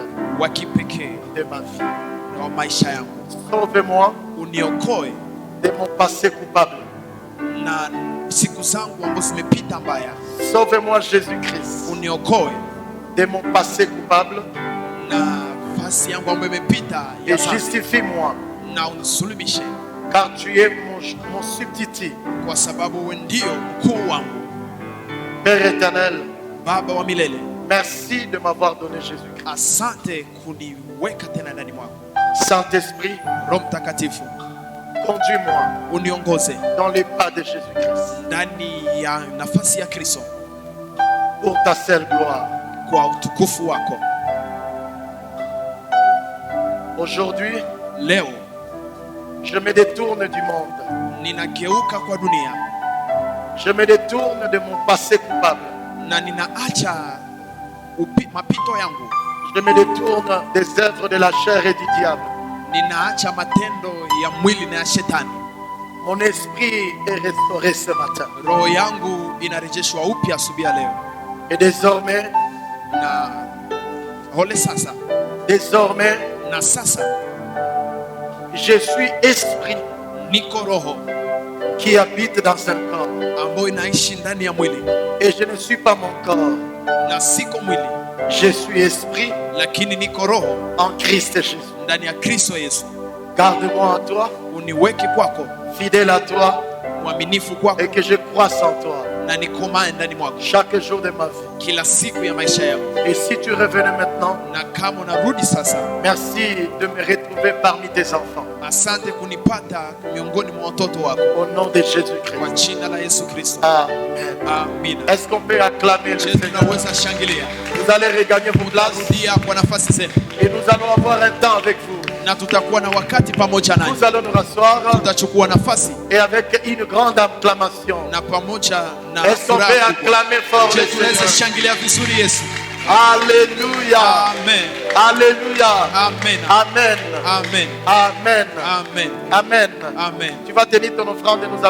de ma vie. Sauve-moi de mon passé coupable. siku zangu ambazo zimepita mbaya. Sauve-moi Jésus-Christ Uniokoe de mon passé coupable na nafasi yangu ambayo imepita ya et dhambi, justifie-moi na unisulubishe, car tu es mon substitut. kwa sababu wewe ndio mkuu wangu. Père éternel, Baba wa milele, merci de m'avoir donné Jésus-Christ. asante kuniweka tena ndani mwako. Saint-Esprit, Roho Mtakatifu, conduis-moi uniongoze dans les pas de Jésus-Christ ndani ya nafasi ya Kristo pour ta seule gloire. kwa utukufu wako. Aujourd'hui, Leo je me détourne du monde. ninageuka kwa dunia Je me détourne de mon passé coupable. na ninaacha mapito yangu, Je me détourne des œuvres de la chair et du diable. ninaacha matendo ya mwili na ya shetani. Mon esprit est restauré ce matin. Roho yangu inarejeshwa upya asubuhi ya leo. Et désormais, Désormais, na sasa je suis esprit niko roho qui habite dans un corps. ambayo inaishi ndani ya mwili, Et je ne suis pas mon corps. na siko mwili, Je suis esprit lakini niko roho en Christ Jésus. ndani ya Kristo Yesu. Garde-moi en toi, Uniweke kwako, fidèle à toi, mwaminifu kwako, et que je croisse en toi na nikomae ndani mwako chaque jour de ma vie. kila siku ya maisha yangu. Et si tu revenais maintenant, Na kama unarudi sasa, merci de me retrouver parmi tes enfants. asante kunipata miongoni mwa watoto wako, Au nom de kwa Jésus-Christ. jina la Yesu Kristo, Amen. amina. Est-ce qu'on peut acclamer le Je, Seigneur? tunaweza shangilia, Vous allez regagner vos places rudia kwa nafasi zenu, et nous allons avoir un temps avec vous. na tutakuwa na wakati pamoja nanyi. Nous allons nous rasseoir Tutachukua nafasi et avec une grande acclamation. na pamoja na Est-ce qu'on peut furaha kubwa. acclamer fort Je, le tunaweza Seigneur? shangilia vizuri Yesu. Alléluia. Amen, Alléluia. amen, Amen. amen, Amen. amen, Amen. amen. Tu vas tenir ton offrande et nous allons